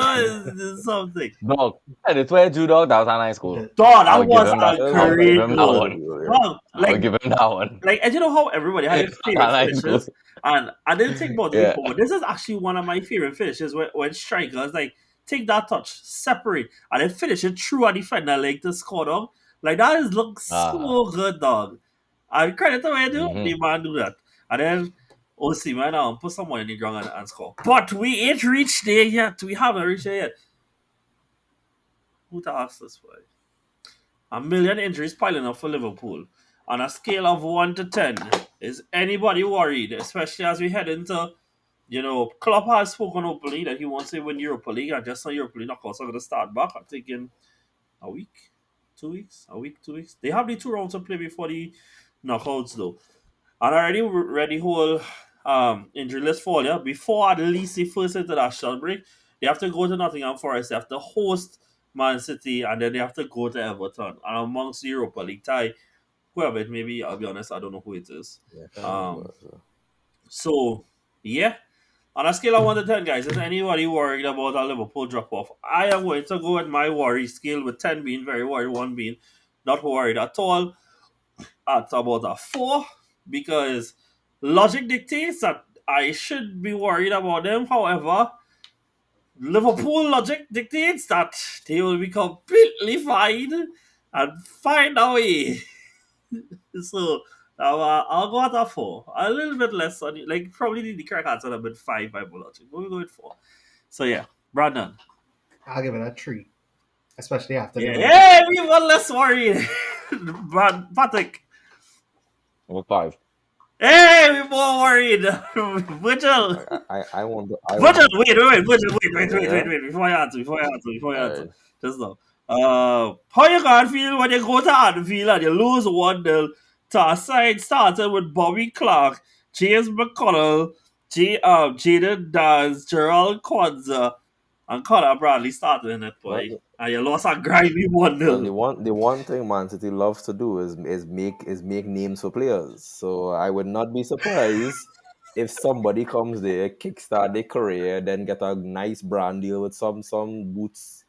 it's something. Dog, and it's where Jude dog, that was a nice goal. Dog, I that would give was him a that. That I would give great him that goal. one. Dog, I would give him that one. and you know how everybody had their A favorite nice goal. finishes, and I didn't think about it Yeah. before, but this is actually one of my favorite finishes when strikers like take that touch, separate, and then finish it through a defender like to score dog. Like that is looks Ah. so good, dog. And credit to where the Mm-hmm. man do that. And then OC man put someone in the ground and score. But we ain't reached there yet. We haven't reached there yet. Who to ask this for? A million injuries piling up for Liverpool. On a scale of 1 to 10, is anybody worried? Especially as we head into, Klopp has spoken openly that he wants to win Europa League, and just so Europa League knockouts are going to start back. I'm thinking a week, 2 weeks, a week, 2 weeks. They have the 2 rounds to play before the knockouts, though. And already ready whole injury list for you. Before at least the first international break, they have to go to Nottingham Forest, they have to host Man City, and then they have to go to Everton. And amongst the Europa League tie, whoever it may be, I'll be honest, I don't know who it is. Yeah, I can't Um, remember. So. so, yeah. On a scale of 1 to 10, guys, is anybody worried about a Liverpool drop off? I am going to go with my worry scale, with 10 being very worried, 1 being not worried at all, at about a 4, because logic dictates that I should be worried about them. However, Liverpool logic dictates that they will be completely fine and find a way. So I'll go at a 4. A little bit less on it. Like, probably the correct answer would have been 5 by logic. But we're going 4. So yeah, Brandon. I'll give it a 3, especially after the Yeah, win. hey, we one less worried. Patrick. What 5? Hey, we more worried. Virgil. I want Virgil, wait, Virgil, yeah. wait. Before you answer. Alright. Just now. How you gonna feel when you go to Anfield and you lose 1-0 to a side started with Bobby Clark, James McConnell, Jaden Dance, Gerald Kwanzaa, and Connor Bradley started in it, Well, boy. And you lost a grimy well, 1-0. the one thing Man City loves to do is make names for players. So I would not be surprised if somebody comes there, kickstart their career, then get a nice brand deal with some boots,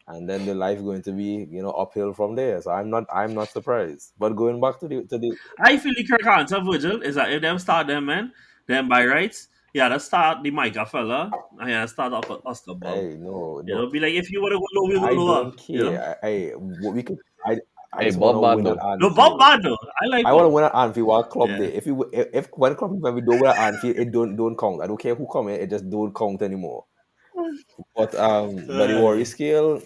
and then the life going to be uphill from there. So I'm not surprised. But going back to the I feel the correct answer, Virgil, is that if them start them, man, then by rights, yeah, let's start the Micah fella, and yeah, start Oscar Bob. hey, no, Be like, if you want to go low, we'll I go lower. don't care. What we could I Hey, just want Bob to win at Bando. No, Bob Anfield. bad though. I like I want to Bob. win at Anfield while club Yeah. day. If when club when we don't win at Anfield, it don't count. I don't care who come in, it just don't count anymore. But the worry Uh, scale,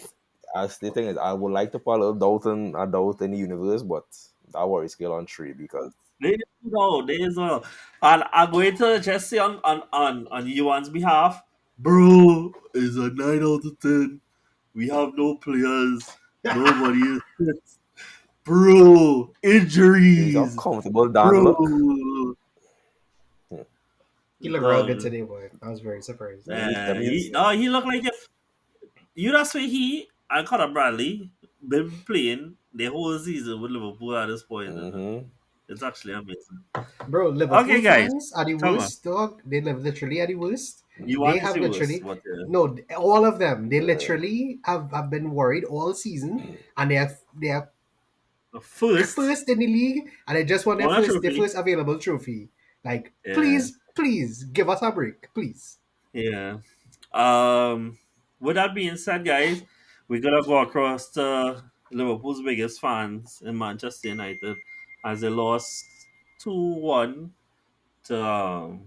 as the thing is, I would like to put a little doubt in the universe, but that worry scale on 3 because There is no. And I'm going to just say on Yuan's behalf, bro, is a 9 out of 10. We have no players. Nobody is fit. Bro, He's injuries. uncomfortable, Dan. Look. Bro. He looked real good Dog. today, boy. I was very surprised. That means He looked like if you that's why he and Conor Bradley been playing the whole season with Liverpool at this point. mm-hmm. It's actually amazing. Bro, Liverpool Okay, guys, fans are the come on. worst, dog. They live literally are the worst. You They want to have see worse, literally but no, all of them. They literally have been worried all season, and they are first, first in the league, and they just want one their trophy. first available trophy. Like, Yeah, please give us a break, please. yeah. With that being said, guys, we're gonna go across to Liverpool's biggest fans in Manchester United as they lost 2-1 to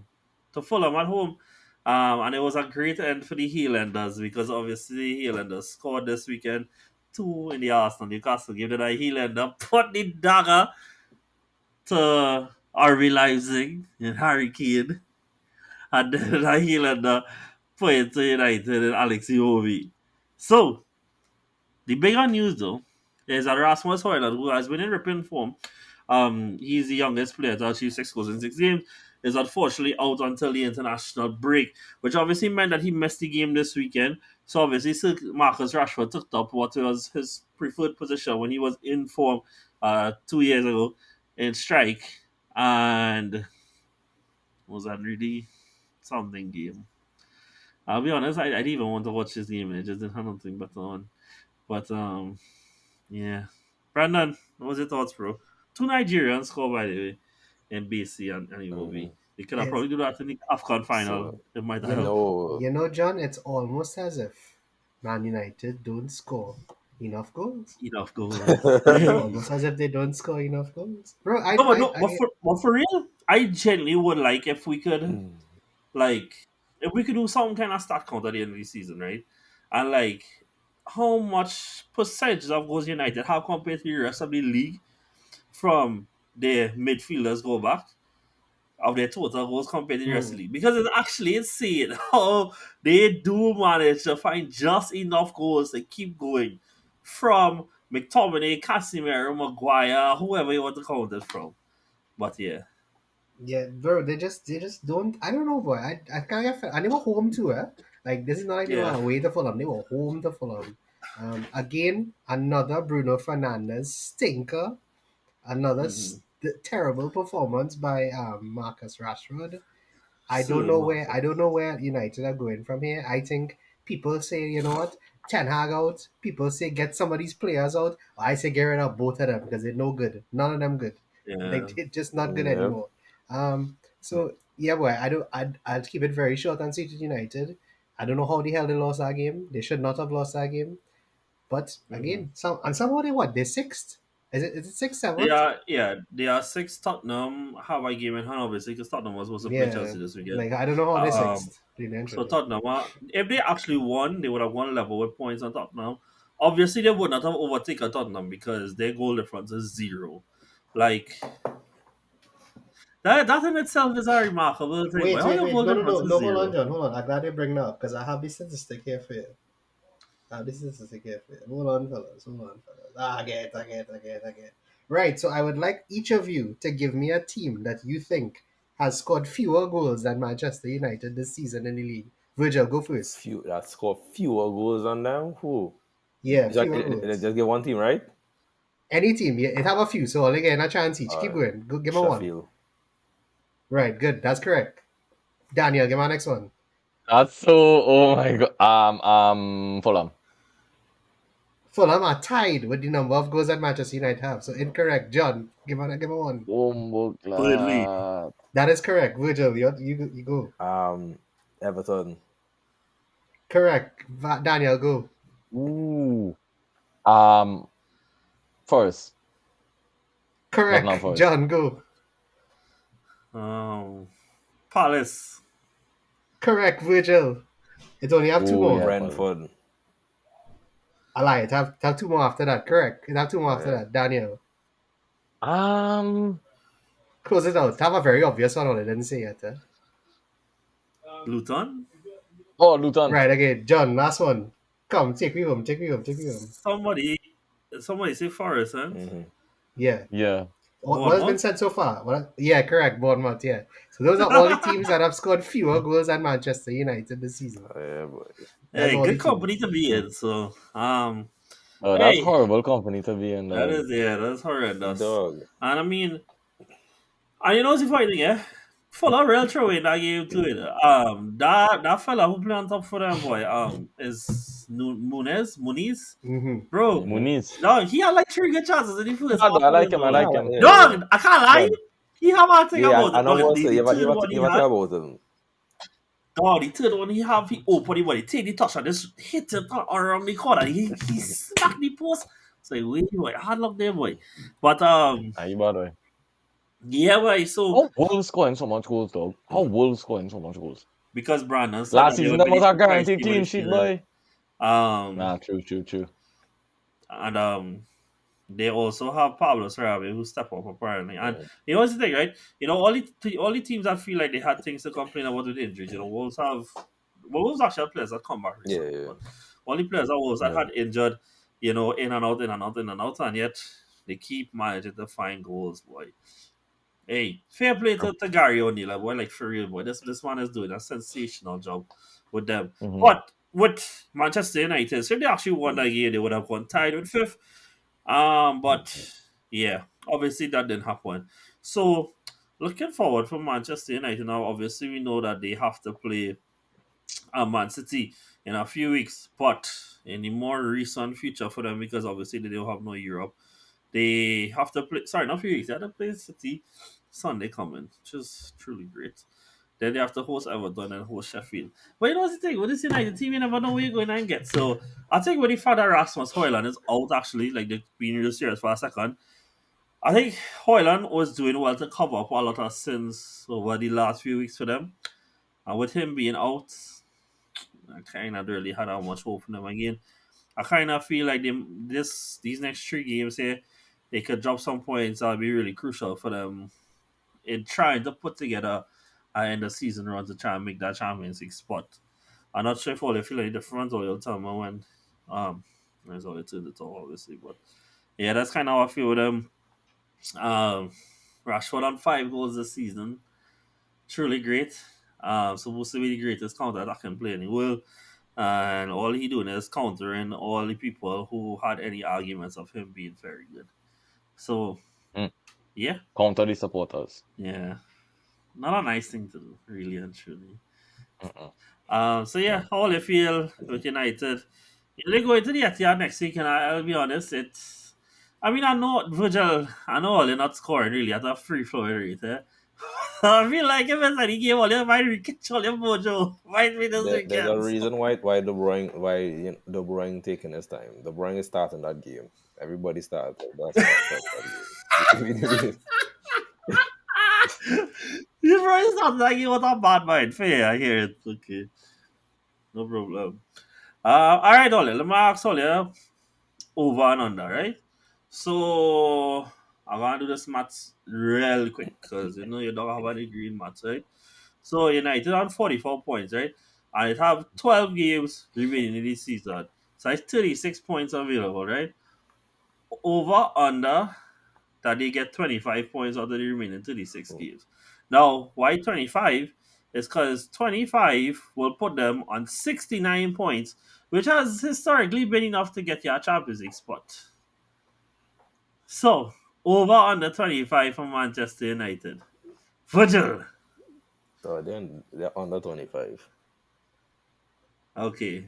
Fulham at home. And it was a great end for the Heelanders because obviously the Heelanders scored this weekend 2 in the Arsenal Newcastle game. Then a Heelander put the dagger to RB Leipzig and Harry Kane. And then a Heelander put it to United and Alex Iwobi. So, the bigger news though is that Rasmus Højlund, who has been in ripping form, he's the youngest player to achieve 6 goals in 6 games, is unfortunately out until the international break, which obviously meant that he missed the game this weekend. So obviously, Sir Marcus Rashford took up what was his preferred position when he was in form 2 years ago in strike, and was that really something game? I'll be honest, I didn't even want to watch this game. It just didn't have nothing but on. But yeah. Brandon, what was your thoughts, bro? Two Nigerians score, by the way, in BC and Mm-hmm. Iwobi. They could have It's, probably do that in the AFCON final. So It might have you I know, helped. know. John. It's almost as if Man United don't score enough goals. Enough goals. It's no, almost as if they don't score enough goals, bro. but no, but for real, I genuinely would like if we could, Mm. like, if we could do some kind of stat count at the end of the season, right? And, like, how much percentage of goals United have compared to the rest of the league from their midfielders go back of their total goals compared to the rest of Hmm. the league. Because it's actually insane how they do manage to find just enough goals to keep going from McTominay, Casemiro, Maguire, whoever you want to count it from. But yeah. Yeah, bro. They just don't. I don't know, boy. I can't get. And they were home too, eh? Like this is not like they were Yeah. away to Fulham. They were home to Fulham. Again, another Bruno Fernandes stinker. Another Mm-hmm. terrible performance by Marcus Rashford. So much. I don't know where United are going from here. I think people say, you know what, Ten Hag out. People say get some of these players out. I say get rid of both of them because they're no good. None of them good. Yeah. Like they're just not good Yeah. anymore. So yeah, boy, I don't. I'll keep it very short and say to United. I don't know how the hell they lost that game. They should not have lost that game. But Mm-hmm. again, somehow they what? They're sixth. Is it sixth, They seventh? are, yeah, they are six. Tottenham have a game in hand, obviously, because Tottenham was supposed to play Yeah. Chelsea this weekend. Like I don't know how they're Um, sixth. Really and So truly. Tottenham, if they actually won, they would have won level with points on Tottenham. Obviously, they would not have overtaken Tottenham because their goal difference is 0. Like that in itself is a remarkable thing. But how your Wait. goal No, no, difference no, is no. Hold on, 0? John. Hold on. I'm glad you bring that up because I have this statistic here for you. I have this statistic here for you. Hold on, fellas. Hold on, fellas. I get it. Right. So I would like each of you to give me a team that you think has scored fewer goals than Manchester United this season in the league. Virgil, go first. Few that score fewer goals on them. Who? Yeah, fewer It goals. just get one team, right? Any team. Yeah, it have a few. So only getting a chance each. Keep Uh, going. Go, give me one. Sheffield. Right. Good. That's correct. Daniel, give me my next one. That's so. Oh my god. Fulham. Fulham are tied with the number of goals that Manchester United have. So incorrect. John, give me one. Burnley. Bomboglat. That is correct. Virgil, you go. Everton. Correct. Daniel, go. Ooh. Um. Forest. Nottingham Correct. Forest. John, go. Um, Palace. Correct. Virgil. It only have two Oh more. yeah, Brentford. I lie. It have two more after that. Correct. It have two more after Yeah. that. Daniel. Um. Close it out. Have a very obvious one I didn't say yet. Luton. Oh, Luton. Right, okay. John, last one. Come, take me home, take me home, take me home. Somebody say Forest, huh? Mm-hmm. Yeah. Yeah. What has been Bournemouth. said so far? Yeah, correct. Bournemouth, yeah. So those are all the teams that have scored fewer goals than Manchester United this season. Yeah, boy. That's Hey, all the good teams. company to be in. So, Oh, that's hey, horrible company to be in, dog. that's horrendous. Dog. And I mean, and you know what's the funny thing, yeah? Full of real throw in that game to it. That fella who play on top for them boy, is Muniz, Mm-hmm. bro. Mm-hmm. Muniz. Dog, he had like three good chances in the first Yeah, half I of like it, him. I though. like Like, him. Yeah. dog, I can't lie. But He have a thing Yeah, about I it. know Dog, what the, say. the You third have one he to had. about him. Dog, the third one he open the body, take the touch and just hit it around the corner. He smacked the post. So wait, boy, hard luck there, boy. But are you bad, boy? yeah, boy. So How Wolves scoring so much goals, dog? How Wolves scoring so much goals? because Brandon said Last that they season, would that be was the a surprise guaranteed team of clean the sheet, season. boy. Um, Nah, true. and they also have Pablo Sarabia who step up apparently. And you know what's the thing, right? You know, all the teams that feel like they had things to complain about with injuries, you know, Wolves actually had players that come back Yeah, recently, yeah. but all the players that Wolves that Yeah. had injured, you know, in and out, in and out, in and out, and yet they keep managing to find goals, boy. Hey, fair play to Gary O'Neill, boy, like for real, boy. This man is doing a sensational job with them. Mm-hmm. But with Manchester United, so if they actually won that game, they would have gone tied with fifth. But yeah, obviously that didn't happen. So looking forward for Manchester United now, obviously we know that they have to play Man City in a few weeks, but in the more recent future for them, because obviously they don't have no Europe, they have to play. Sorry, not a few weeks. They have to play City Sunday coming, which is truly great. Then they have to host Everton and host Sheffield. But you know what's the thing? With this United team, you never know where you're going and get. So I think when the fact that Rasmus Hoyland is out, actually, like they've been real serious for a second, I think Hoyland was doing well to cover up a lot of sins over the last few weeks for them. And with him being out, I kind of really had that much hope for them again. I kind of feel like these next three games here, they could drop some points. That'll be really crucial for them in trying to put together an end of season run to try and make that Champions League spot. I'm not sure if all they feel like different or you'll tell me when there's all to the top obviously. But yeah, that's kind of how I feel with them. Um Rashford on 5 goals this season. Truly great. Supposed to be the greatest counter attacking player in the world. And all he doing is countering all the people who had any arguments of him being very good. So Mm. yeah, Counter the supporters. yeah. Not a nice thing to do, really and truly. Mm-mm. So yeah, how you feel with United? They go into the Etihad next week, and I'll be honest, it's. I mean, I know Virgil. I know all you're not scoring really at a free flow rate. Eh? I feel like if it's any game, all you might catch all your mojo. Might be this There's a weekend. So. reason why De Bruyne taking his time. De Bruyne is starting that game. Everybody started that game. You probably sound like you want a bad mind. Fair, I hear it. Okay, no problem. All right, Ollie. Let me ask Ollie. Over and under, right? So I'm gonna do this maths real quick because you know you don't have any degree in maths, right? So United on 44 points, right? And it have 12 games remaining in this season. So it's 36 points available, right? Over under that they get 25 points out of the remaining 36 games. Now, why 25? Is because 25 will put them on 69 points, which has historically been enough to get your Champions League spot. So, over under 25 for Manchester United. Virgil. So then they're under 25. Okay.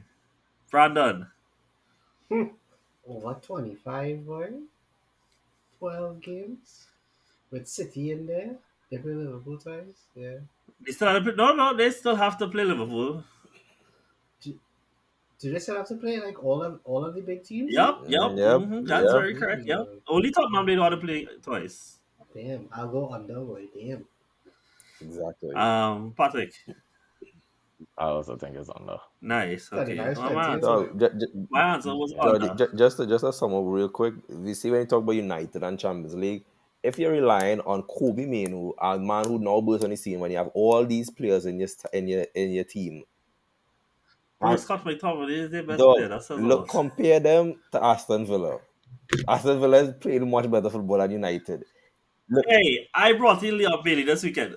Brandon. Over 25, boy. 12 games. With City in there. They play Liverpool twice. Yeah. They still have to, no, they still have to play Liverpool. Do they still have to play like all of the big teams? Yep. Yep. That's Yep. very correct. Yep. Only Tottenham they don't want to play twice. Damn, I'll go under, boy. Damn. Exactly. Patrick. I also think it's under. Nice. Okay. 25 is Well, plenty. So, my answer was so under. just to sum up real quick, we see when you talk about United and Champions League, if you're relying on Kobe Manu, a man who now bursts on the scene when you have all these players in your team, Bro, and Scott McTominay is their best player. dog, That says a look, lot. compare them to Aston Villa. Aston Villa is playing much better football than United. Look, Hey, I brought in Leon Bailey this weekend.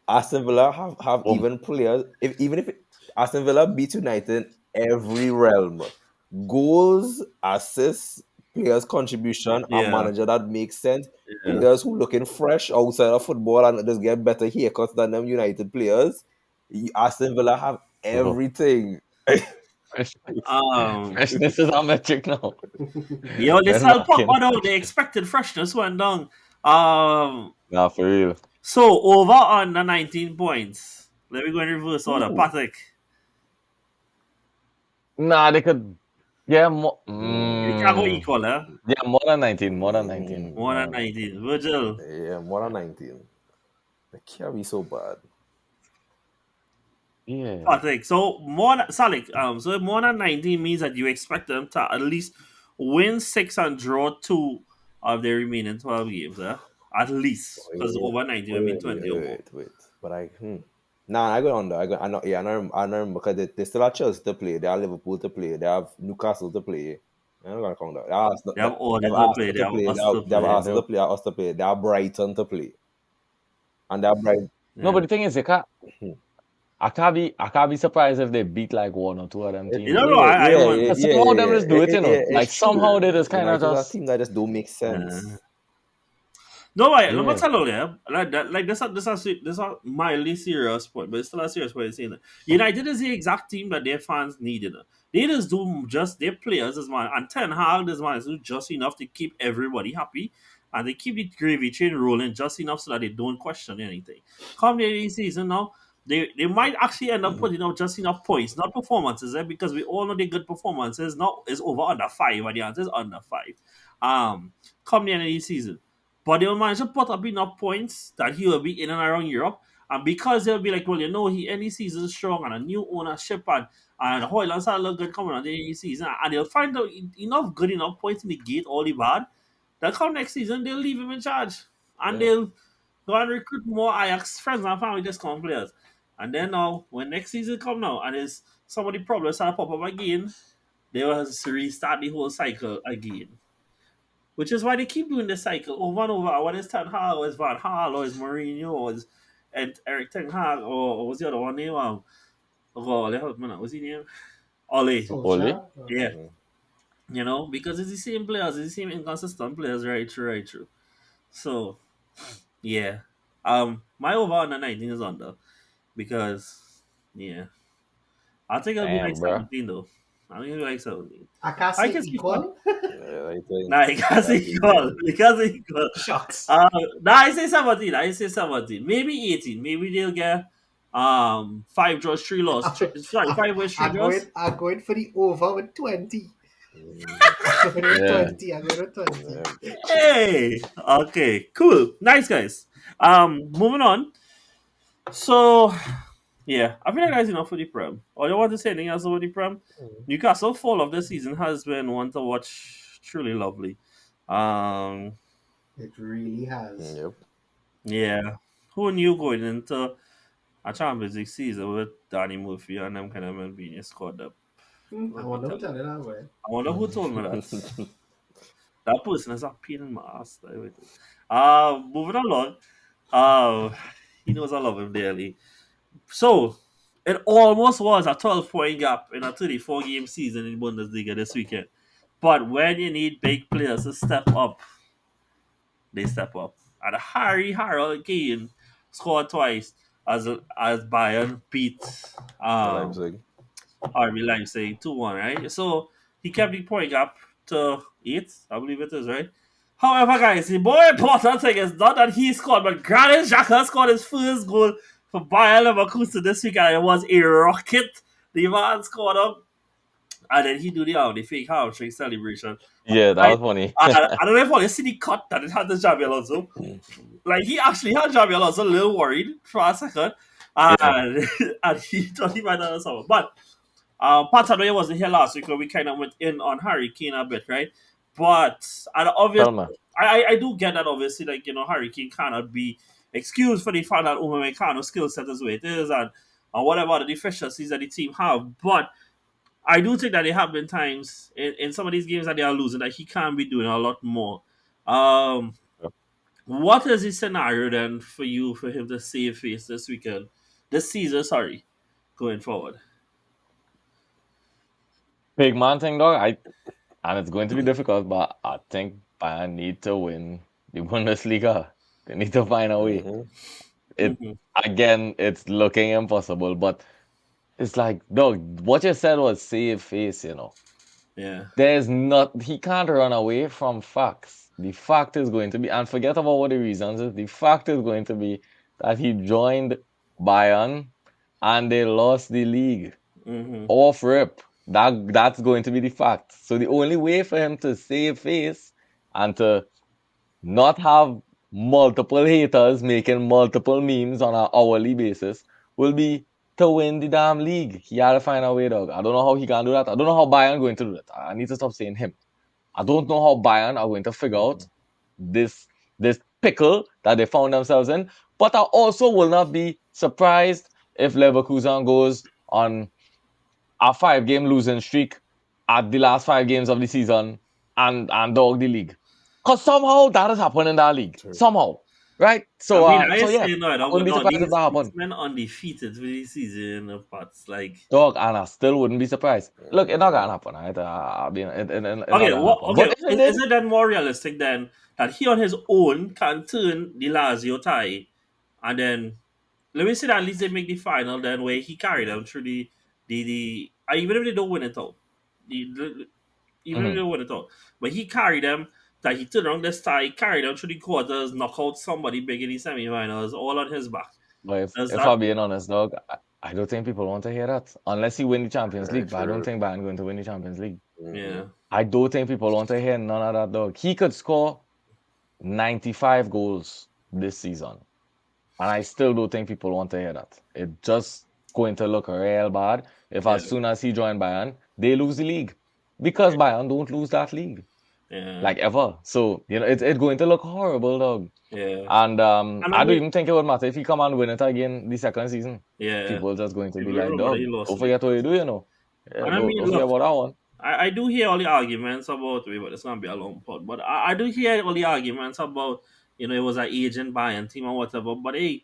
Aston Villa have Oh, even players. Even if Aston Villa beat United in every realm, goals, assists, players' contribution, a Yeah, manager that makes sense, yeah. players who looking fresh outside of football and just get better haircuts than them United players. Aston Villa have bro. everything. Um, Freshness is our metric now. Yo, they When sell marking. Pogba down. The expected freshness went down. Um, Nah, for real. so over on the 19 points. Let me go in reverse order. Ooh. Patrick, Nah, they could. Yeah, more. you can't go equal, eh? Yeah, more than 19. More than 19. More than 19. Virgil, Yeah, more than 19. They can't be so bad. Yeah. Patrick. So more than Salik. So more than 19 means that you expect them to at least win 6 and draw 2 of their remaining 12 games, eh? At least, because Wait, over 19 would mean 20 or more. wait. But Nah, I go under. I know. Yeah, I know because they still have Chelsea to play. They have Liverpool to play. They have Newcastle to play. I'm not gonna count that. They have They Order have to play. Arsenal They to have play. us to They have play. They Arsenal do. to play. They have us to play. They have Brighton to play. And they have Brighton. No, Yeah. but the thing is, I can't be surprised if they beat like one or two of them You teams. don't know. I won. But somehow them just do it, you know. Like It's true. somehow they just kind of United are a just, team that just don't make Yeah. sense. No, wait, let me yeah. tell you, yeah. Like that, like this a mildly serious point, but it's still a serious point in saying that United is the exact team that their fans needed. They just do just their players as man, and Ten Hag this man is do just enough to keep everybody happy, and they keep the gravy train rolling just enough so that they don't question anything. Come the end of the season now, they might actually end up putting out just enough points, not performances, because we all know the good performances now is over under 5, and the answer is under 5. Come the end of the season. But they'll manage to put up enough points that he will be in and around Europe. And because they'll be like, well, he any season strong and a new ownership and Hoyland's had a look good coming on the any season. And they'll find out enough good enough points to negate all the bad. That come next season, they'll leave him in charge. And Yeah. they'll go and recruit more Ajax friends and family just come players. And then now, when next season come now and there's some of the problems start pop up again, they will restart the whole cycle again. Which is why they keep doing this cycle over and over. Whether it's Ten Hag, or it's Van Gaal, or it's Mourinho, or it's and Eric Ten Hag, or what's the other one name? What's his name? Ole. Oli. Solskjaer? Yeah. Because it's the same players, it's the same inconsistent players, right true, right true. So, yeah. My over under 19 is under. Because, yeah. I think it'll be like Damn, bro. 17, though. I think it'll be like 17. I can't I say can see fun. equal. Yeah, I think Nah, it can't say equal. It can't say equal. Shucks. Nah, I say 17. I say 17. Maybe 18. Maybe they'll get 5 draws, 3 loss. Sorry, 5 wins, 3 draws. I'm going for the over with 20. Mm, I'm going with Yeah. 20. I'm going with 20. yeah. Hey! Okay, cool. Nice, guys. Moving on. So, yeah, I feel like that's enough for the Prem. Or you want to say anything else about the Prem? Newcastle fall of the season has been one to watch. Truly lovely. It really has. Yep. Yeah. Who knew going into a Champions League season with Danny Murphy and them kind of men being a squad up? I wonder who tell it that way. I wonder who told me that. That person is a pain in my ass. Moving along. He knows I love him dearly. So, it almost was a 12-point gap in a 34-game season in Bundesliga this weekend. But when you need big players to step up, they step up. And Harold Kane scored twice as Bayern beat Leipzig. RB Leipzig 2-1, right? So he kept the point gap to 8, I believe it is, right? However, guys, the more important thing is not that he scored, but Granit Xhaka scored his first goal for Bayer Leverkusen this week, and it was a rocket. The man scored up, and then he do the fake hamstring celebration. Yeah, that was funny. I don't know if you see the cut that it had to Xabi Alonso. Like, he actually had Xabi Alonso a little worried for a second, and, and he thought he might not have someone. But Pat wasn't here last week, where we kind of went in on Harry Kane a bit, right? But and Tell me. I do get that, obviously, like, Harry Kane cannot be excused for the fact that Upamecano's skill set is where it is, and whatever the deficiencies that the team have. But I do think that there have been times in some of these games that they are losing that he can be doing a lot more. Um, what is the scenario then for you for him to save face this weekend, this season? Sorry, going forward. Big man thing, dog. And it's going to be difficult, but I think Bayern need to win the Bundesliga. They need to find a way. Mm-hmm. It Hmm. again, it's looking impossible, but it's like, dog, what you said was save face. Yeah. There's not he can't run away from facts. The fact is going to be, and forget about what the reasons is, the fact is going to be that he joined Bayern and they lost the league. Hmm. Off rip. That's going to be the fact. So the only way for him to save face and to not have multiple haters making multiple memes on an hourly basis will be to win the damn league. He had to find a way, dog. I don't know how he can do that. I don't know how Bayern going to do that. I need to stop saying him. I don't know how Bayern are going to figure out this this pickle that they found themselves in. But I also will not be surprised if Leverkusen goes on a 5 game losing streak at the last 5 games of the season and dog the league. Because somehow that has happened in that league. True. Somehow. Right? I So mean, I yeah, say no, I but wouldn't be no, surprised if that these happened. men undefeated for the season, but like, Dog, and I still wouldn't be surprised. Look, it's not Mm-hmm. gonna happen, right? I mean, it's not okay, gonna happen. okay, But if it did, is it then more realistic then that he on his own can turn the Lazio tie, and then let me say that at least they make the final, then where he carry them through even if they don't win it all, even if they mhm. don't win it all, but he carried them. That he turned around this tie, carried them through the quarters, knock out somebody big in the semifinals, all on his back. But Does if that? I'm being honest, dog, I don't think people want to hear that. Unless he win the Champions Very League. But I don't true. think Bayern going to win the Champions League. Mm-hmm. Yeah, I don't think people want to hear none of that, dog. He could score 95 goals this season. And I still don't think people want to hear that. It's just going to look real bad if yeah, as soon as he joined Bayern, they lose the league. Because Bayern don't lose that league. yeah, Like ever. So, it's going to look horrible, dog. yeah. And And I I don't mean, even think it would matter if he come and win it again the second season. yeah, People just going to be people like, remember that he dog, lost don't in the forget what you first. do. Yeah, And I don't, mean, don't forget look, about that one. I do hear all the arguments about it, but it's gonna be a long pod. But I do hear all the arguments about it was an agent buying team and whatever. But hey,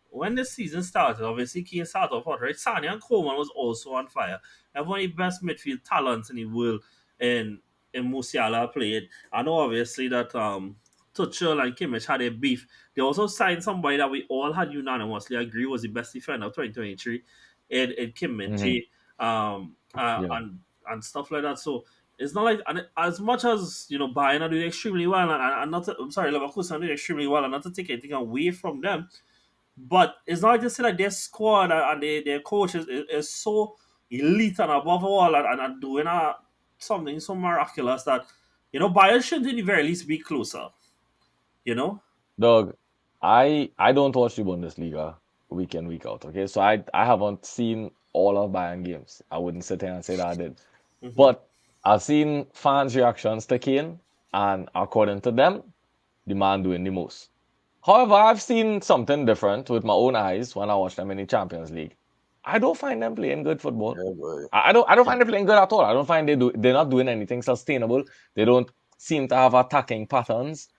when the season started, obviously Kane started off hot, right? Sane and Coleman was also on fire. And one of the best midfield talents in the world in Musiala played. I know obviously that Tuchel and Kimmich had a beef. They also signed somebody that we all had unanimously agree was the best defender of 2023 in Hmm. Kimmich, Yeah. and stuff like that. So it's not like, and as much as Bayern are doing extremely well, and not to, I'm sorry, Leverkusen are doing extremely well, and not to take anything away from them, but it's not just like their squad and their coach is so elite and above all, and doing something so miraculous that Bayern should in the very least be closer. You know. Dog, I don't watch the Bundesliga week in, week out, okay? So I haven't seen all of Bayern games. I wouldn't sit here and say that I did. Hmm. But I've seen fans' reactions to Kane, and according to them, the man doing the most. However, I've seen something different with my own eyes when I watch them in the Champions League. I don't find them playing good football. Yeah, boy. I don't find them playing good at all. I don't find they're not doing anything sustainable. They don't seem to have attacking patterns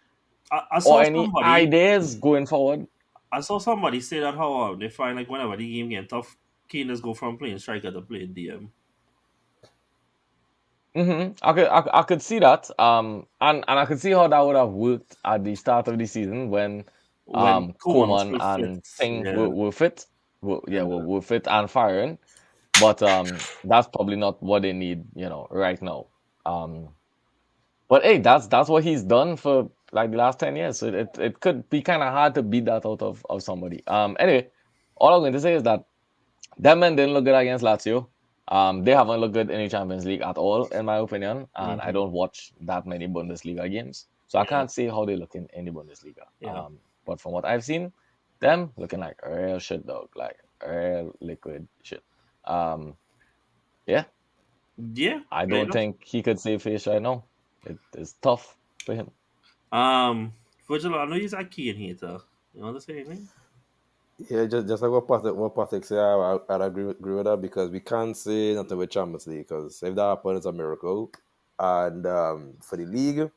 I or saw any somebody ideas going forward. I saw somebody say that how they find like whenever the game get tough, Kane just go from playing striker to playing DM. I could see that. And I could see how that would have worked at the start of the season when When Coman was Coman still fit. and Thing Yeah. were fit. Were fit and firing. But that's probably not what they need, right now. Um, but hey, that's what he's done for like the last 10 years. So it could be kind of hard to beat that out of somebody. Anyway, all I'm going to say is that them men didn't look good against Lazio. They haven't looked good in the Champions League at all, in my opinion. And I Hmm. don't watch that many Bundesliga games, so I Yeah. can't say how they look in the Bundesliga. Yeah. But from what I've seen, them looking like real shit, dog, like real liquid shit. Um, yeah, Yeah. I Fair don't enough. think he could save face right now. It is tough for him. Virgil, I know he's a Kane hater. You want to say anything? Yeah, just like what Patrick said, I'd agree with that because we can't say nothing with Champions League because if that happens, it's a miracle. And for the league,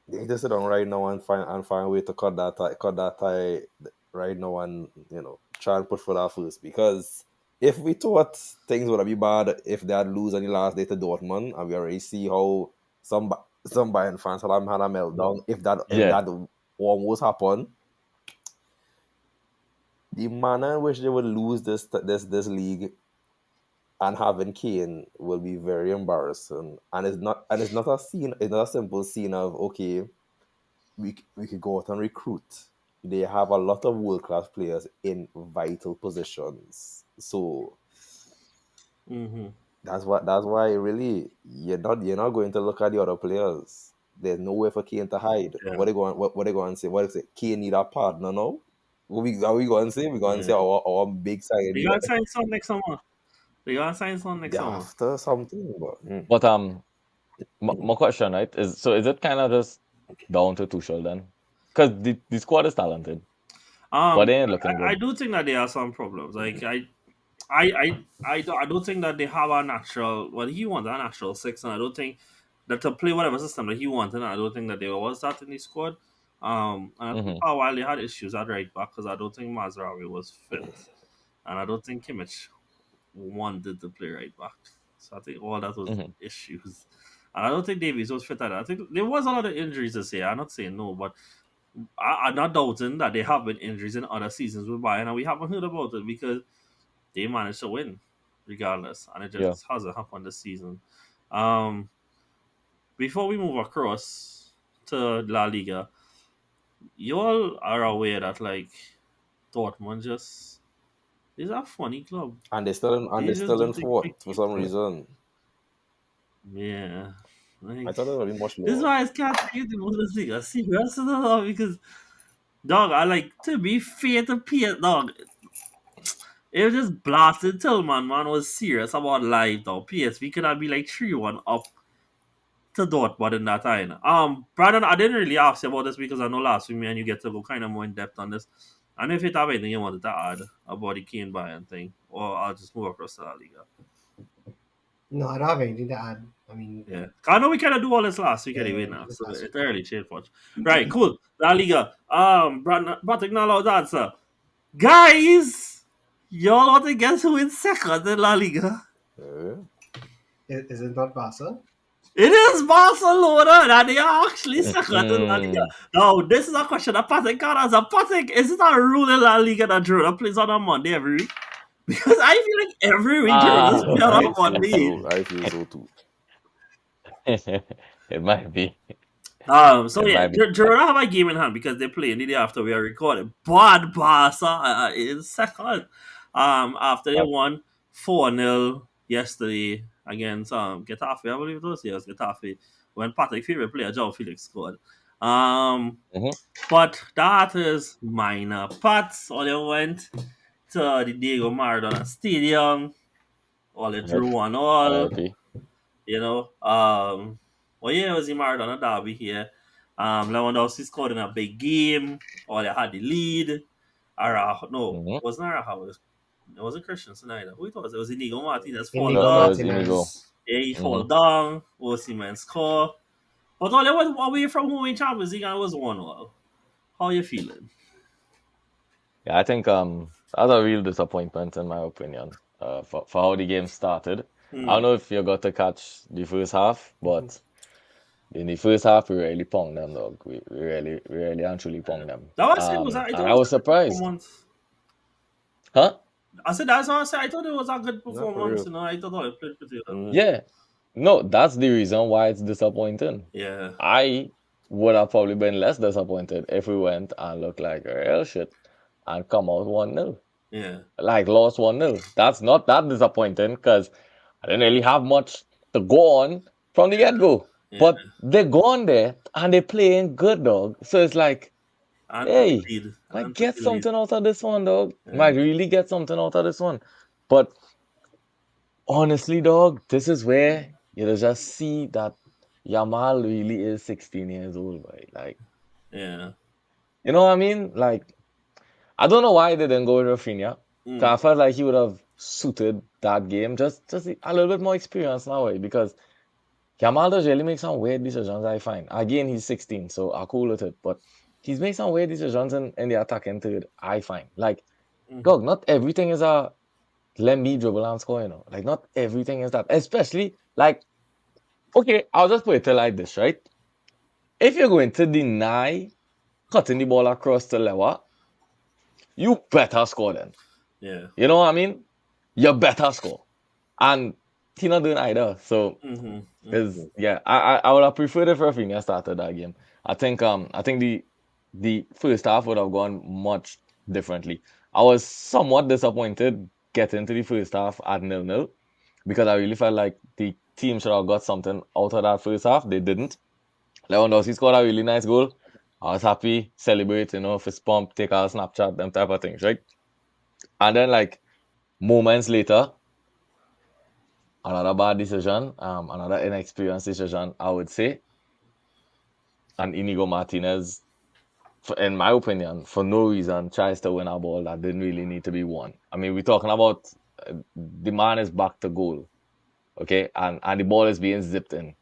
they need to sit down right now and find a way to cut that tie right now and try and push for that first because if we thought things would be bad if they had lose on the last day to Dortmund and we already see how some Bayern fans had a meltdown if Yeah. that almost happened. The manner in which they would lose this league and having Kane will be very embarrassing. And it's not a scene. It's not a simple scene of okay, we could go out and recruit. They have a lot of world class players in vital positions. So Mm-hmm. that's why really you're not going to look at the other players. There's nowhere for Kane to hide. Yeah. What they going to say? What is it? Kane need a partner now? Are we going to say? We're going to say Yeah. our big side. They gotta sign some next summer. They have to something, but But my question, right, is it kind of just down to Tuchel then? Because the squad is talented, but they ain't looking I good. do think that there are some problems. Like I don't think that they have a natural. Well, he wants a natural six, and I don't think that to play whatever system that he wanted. I don't think that there was that in the squad. And I think Mm-hmm. for a while they had issues at right back because I don't think Mazraoui was fit, and I don't think Kimmich wanted to play right back. So I think all that was Mm-hmm. issues. And I don't think Davies was fit either. I think there was a lot of injuries this year. I'm not saying no, but I'm not doubting that there have been injuries in other seasons with Bayern, and we haven't heard about it because they managed to win regardless, and it Yeah. just hasn't happened this season. Um, Before we move across to La Liga, you all are aware that like Dortmund just is a funny club. and they're They just still do in things fourth like for some reason. yeah, I like thought it would be much this is lower. why I can't take the Bundesliga serious enough because dog, I like to be fair to Piet dog. It was just blasted Tillman, man was serious about life though. PSV could have been like 3-1 up to Dortmund in that time. Brandon, I didn't really ask you about this because I know last week me and you get to go kind of more in depth on this. And if you have anything you wanted to add about the Kane Bayern thing, or I'll just move across to La Liga. No, I don't have anything to add. I mean, Yeah. I know we kind of do all this last week yeah, anyway we now, did this so last it's week. early change much. Right, cool. La Liga. Brandon, Patrick not allowed to answer. Guys, y'all want to guess who is second in La Liga? Yeah. Is it not Barca? It is Barcelona, and they are actually second in La Liga. Mm-hmm. Now, this is a question that Patrick can answer. Patrick, is it a rule in La Liga that Girona plays on a Monday every week? Because I feel like every week Girona's Ah, play on a I feel Monday. so. I feel so too. it might be. So It yeah, might be. Girona have a game in hand because they play in the day after we are recording. But Barca is second. After they But, won 4-0 yesterday against Getafe, I believe it was. Yeah, it was Getafe. When Patrick favorite player João Felix scored. Um, mm-hmm. but that is minor. Pats or they went to the Diego Maradona Stadium, or they Yep. drew 1-1. RIP. You know, well, yeah, it was the Maradona derby here. Lewandowski scored in a big game, or they had the lead. No, Mm-hmm. it wasn't Araha. It wasn't Christensen either. Who it was? It was Inigo Martinez fall Inigo No, it down. was Inigo. Martinez. Yeah, he fall Mm-hmm. down. Osimhen score. But all they was away from home in Champions League and it was 1-1. How you feeling? Yeah, I think that's a real disappointment in my opinion. For how the game started. I don't Hmm. know if you got to catch the first half, but in the first half we really ponged them, dog. We really and truly ponged them. That was it. Was I And thought it I was was a good surprised. performance. Huh? I said that's what I said. I thought it was a good Not for performance. real. You know, I thought it played pretty well. Mm. Yeah. No, that's the reason why it's disappointing. Yeah. I would have probably been less disappointed if we went and looked like real shit and come out 1-0. Yeah. Like lost 1-0. That's not that disappointing because I didn't really have much to go on from the get-go. Yeah. But they gone there and they playing good, dog. So it's like, And took the hey, lead. might And took get the lead. something out of this one, dog. Yeah. Might really get something out of this one. But honestly, dog, this is where you just see that Yamal really is 16 years old, boy. Like, Yeah. you know what I mean? Like, I don't know why they didn't go with Rafinha. 'Cause I Mm. felt like he would have suited that game. Just a little bit more experience now, eh? Because Yamal does really make some weird decisions, I find. Again, he's 16, so I'm cool with it. But he's made some weird decisions in the attacking third, I find. Like, Mm. dog, not everything is a let me dribble and score, you know. Like, not everything is that. Especially, like, okay, I'll just put it like this, right? If you're going to deny cutting the ball across the level, you better score then. Yeah. You know what I mean? You better score. And he not doing either. So Mm-hmm. is yeah, I would have preferred if Rafinha started that game. I think the first half would have gone much differently. I was somewhat disappointed getting to the first half at 0-0 because I really felt like the team should have got something out of that first half. They didn't. Lewandowski scored a really nice goal. I was happy, celebrate, fist pump, take a Snapchat, them type of things, right? And then like moments later, another bad decision, another inexperienced decision, I would say. And Inigo Martinez, in my opinion, for no reason, tries to win a ball that didn't really need to be won. I mean, we're talking about the man is back to goal, okay? And the ball is being zipped in.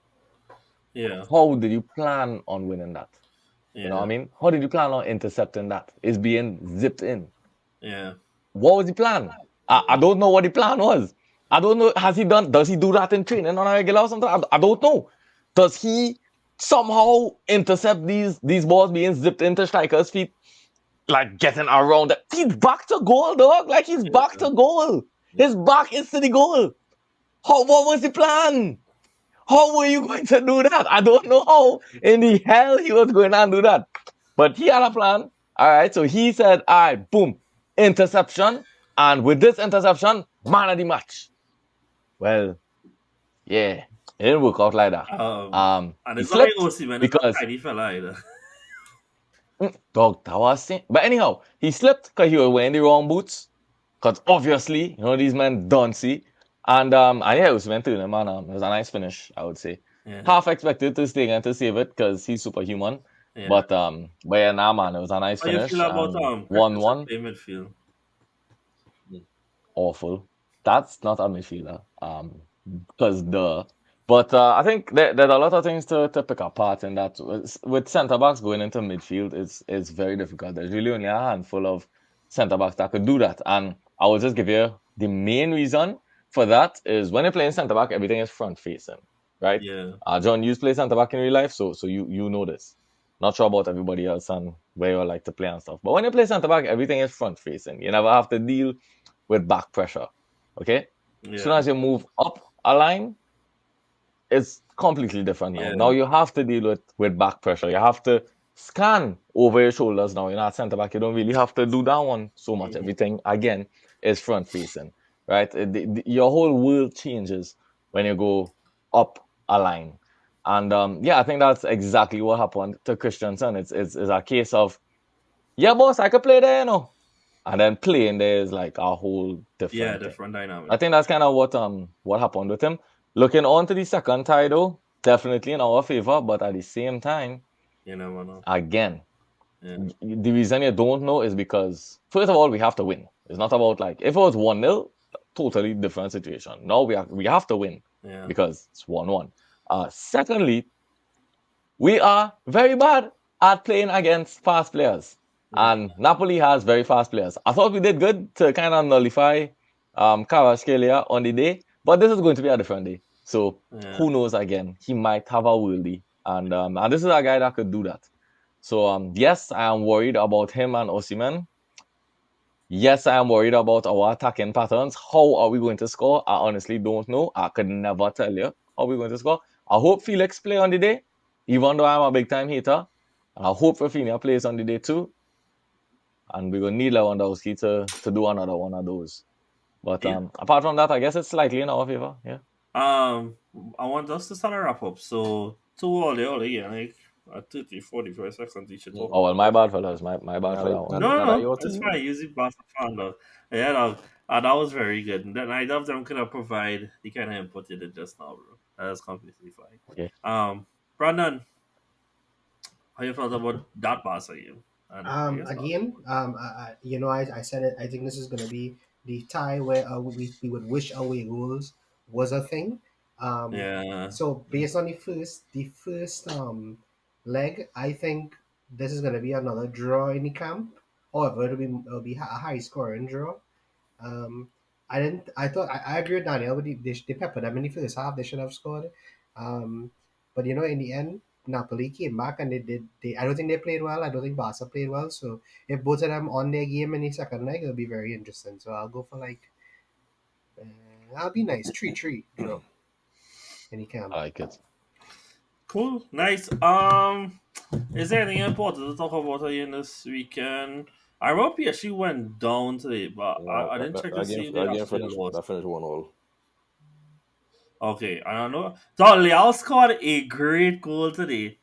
Yeah. How did you plan on winning that? You know what I Yeah. mean? How did you plan on intercepting that? It's being zipped in. Yeah. What was the plan? I don't know what the plan was. I don't know. Does he do that in training on a regular or something? I don't know. Does he somehow intercept these balls being zipped into strikers' feet, like getting around it? He's back to goal, dog. Like he's back to goal. His back is to the goal. What was the plan? How were you going to do that? I don't know how in the hell he was going to do that. But he had a plan. All right. So he said, all right, boom, interception. And with this interception, man of the match. Well, yeah, it didn't work out like that. And He it's not like slipped OC, man. It's not because, tiny fella either. dog, that was it. But anyhow, he slipped because he was wearing the wrong boots. Because obviously, these men don't see. And yeah, it was meant to him, man. It was a nice finish, I would say. Yeah. Half expected to stay and to save it because he's superhuman. Yeah. But yeah, nah, man, it was a nice How you feel finish about and Christensen 1-1. play midfield? Awful. That's not a midfielder. Because but I think there's a lot of things to pick apart in that. With centre backs going into midfield, it's very difficult. There's really only a handful of centre backs that could do that. And I will just give you the main reason for that is when you're playing centre back, everything is front facing, right? Yeah. John, you play centre back in real life, so you know this. Not sure about everybody else and where you like to play and stuff. But when you play centre back, everything is front facing. You never have to deal with back pressure. Okay? As soon Yeah. as you move up a line, it's completely different now. Yeah. Now you have to deal with back pressure. You have to scan over your shoulders now. You're not centre back. You don't really have to do that one so much. Mhm. Everything again is front facing, right? Your whole world changes when you go up a line. And yeah, I think that's exactly what happened to Christensen. It's a case of, yeah, boss, I could play there, and then playing there is like a whole Yeah, different thing. different dynamic. I think that's kind of what happened with him. Looking on to the second tie though, definitely in our favor, but at the same time, You never know. again, Yeah. the reason you don't know is because first of all, we have to win. It's not about like if it was 1-0, totally different situation. No, we have to win Yeah. because it's 1-1. Secondly, we are very bad at playing against fast players. Yeah. And Napoli has very fast players. I thought we did good to kind of nullify Kvaratskhelia on the day, but this is going to be a different day. So Yeah. who knows again? He might have a worldie. And this is a guy that could do that. So yes, I am worried about him and Osimhen. Yes, I am worried about our attacking patterns. How are we going to score? I honestly don't know. I could never tell you how we're going to score. I hope Felix play on the day, even though I'm a big time hater. And I hope Rafinha plays on the day too. And we're gonna need Lewandowski to do another one of those. But Yeah. apart from that, I guess it's slightly in our favor. Yeah. I want us to start a wrap up. So two all again, like 30, 45 seconds each to talk Oh well, about my it. bad fellas. My bad Now, for that that, one. No, no, now that no. your It's team, fine. Use the Barca fan though. Yeah, no, that was very good. And then I love them kind of provide the kind of input you did just now, bro. That's completely fine. Okay. Brandon, how you felt about that Barca game? And I guess not. Again, I said it. I think this is going to be the tie where we would wish away goals was a thing. Um, Yeah. so based on the first leg, I think this is going to be another draw in the camp. However, it'll be a high scoring draw. Um, I didn't. I thought I agree with Daniel. But they peppered them in the first half. They should have scored. But in the end, Napoli came back and they did. I don't think they played well. I don't think Barca played well. So if both of them on their game in the second leg, it'll be very interesting. So I'll go for that'll be nice 3-3 draw in the camp. I like it. Cool. Nice. Is there anything important to talk about again this weekend? I remember PSG went down today, but Yeah, I didn't check to see if they actually lost. that finished 1-1. Okay, I don't know. So Leao scored a great goal today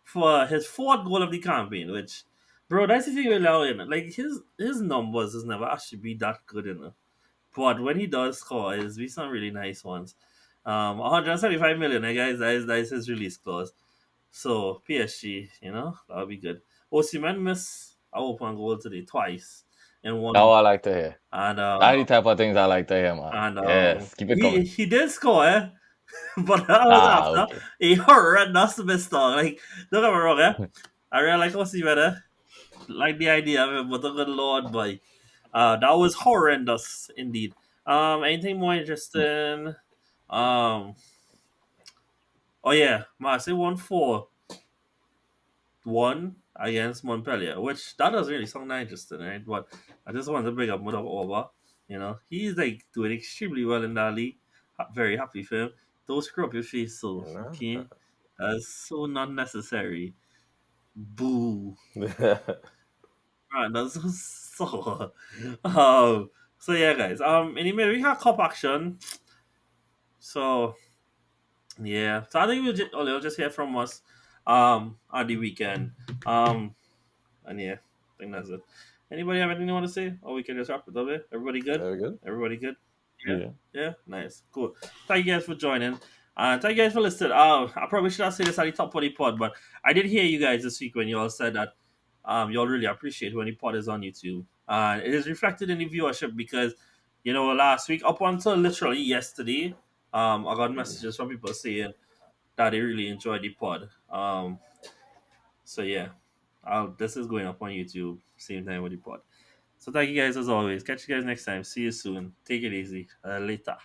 for his fourth goal of the campaign, which, bro, that's the thing with Leao, like his numbers has never actually been that good, But when he does score, it's be some really nice ones. 175 million, guys. That is his release clause. So PSG, that'll be good. Osimhen missed a open goal today twice in That's one, what I like to hear. and That's the type of things I like to hear, man. Yes, keep it he coming. he did score, but that was Ah, after okay. a horrendous mistake. Like, don't get me wrong, I really like Osimhen, like the idea of it, but the good lord, boy, that was horrendous indeed. Anything more interesting? Oh yeah, Marseille won 4-1 against Montpellier, which that doesn't really sound that interesting, right? But I just wanted to bring up Mudav Oba. He's like doing extremely well in that league. Very happy for him. Don't screw up your face, so Nah. okay. That's so not necessary. Boo. Right, that's so. So yeah, guys. Anyway, we had cup action. So yeah, so I think you'll just hear from us, on the weekend. Um, and yeah, I think that's it. Anybody have anything you want to say? Or we can just wrap it up. Everybody good? Very good. Everybody good? Yeah. Yeah. Yeah. Nice. Cool. Thank you guys for joining. Thank you guys for listening. I probably should have said this at the top of the pod, but I did hear you guys this week when you all said that you all really appreciate when the pod is on YouTube. And it is reflected in the viewership because, last week, up until literally yesterday, I got messages from people saying that they really enjoyed the pod. So yeah, this is going up on YouTube same time with the pod. So thank you guys as always. Catch you guys next time. See you soon. Take it easy. Later.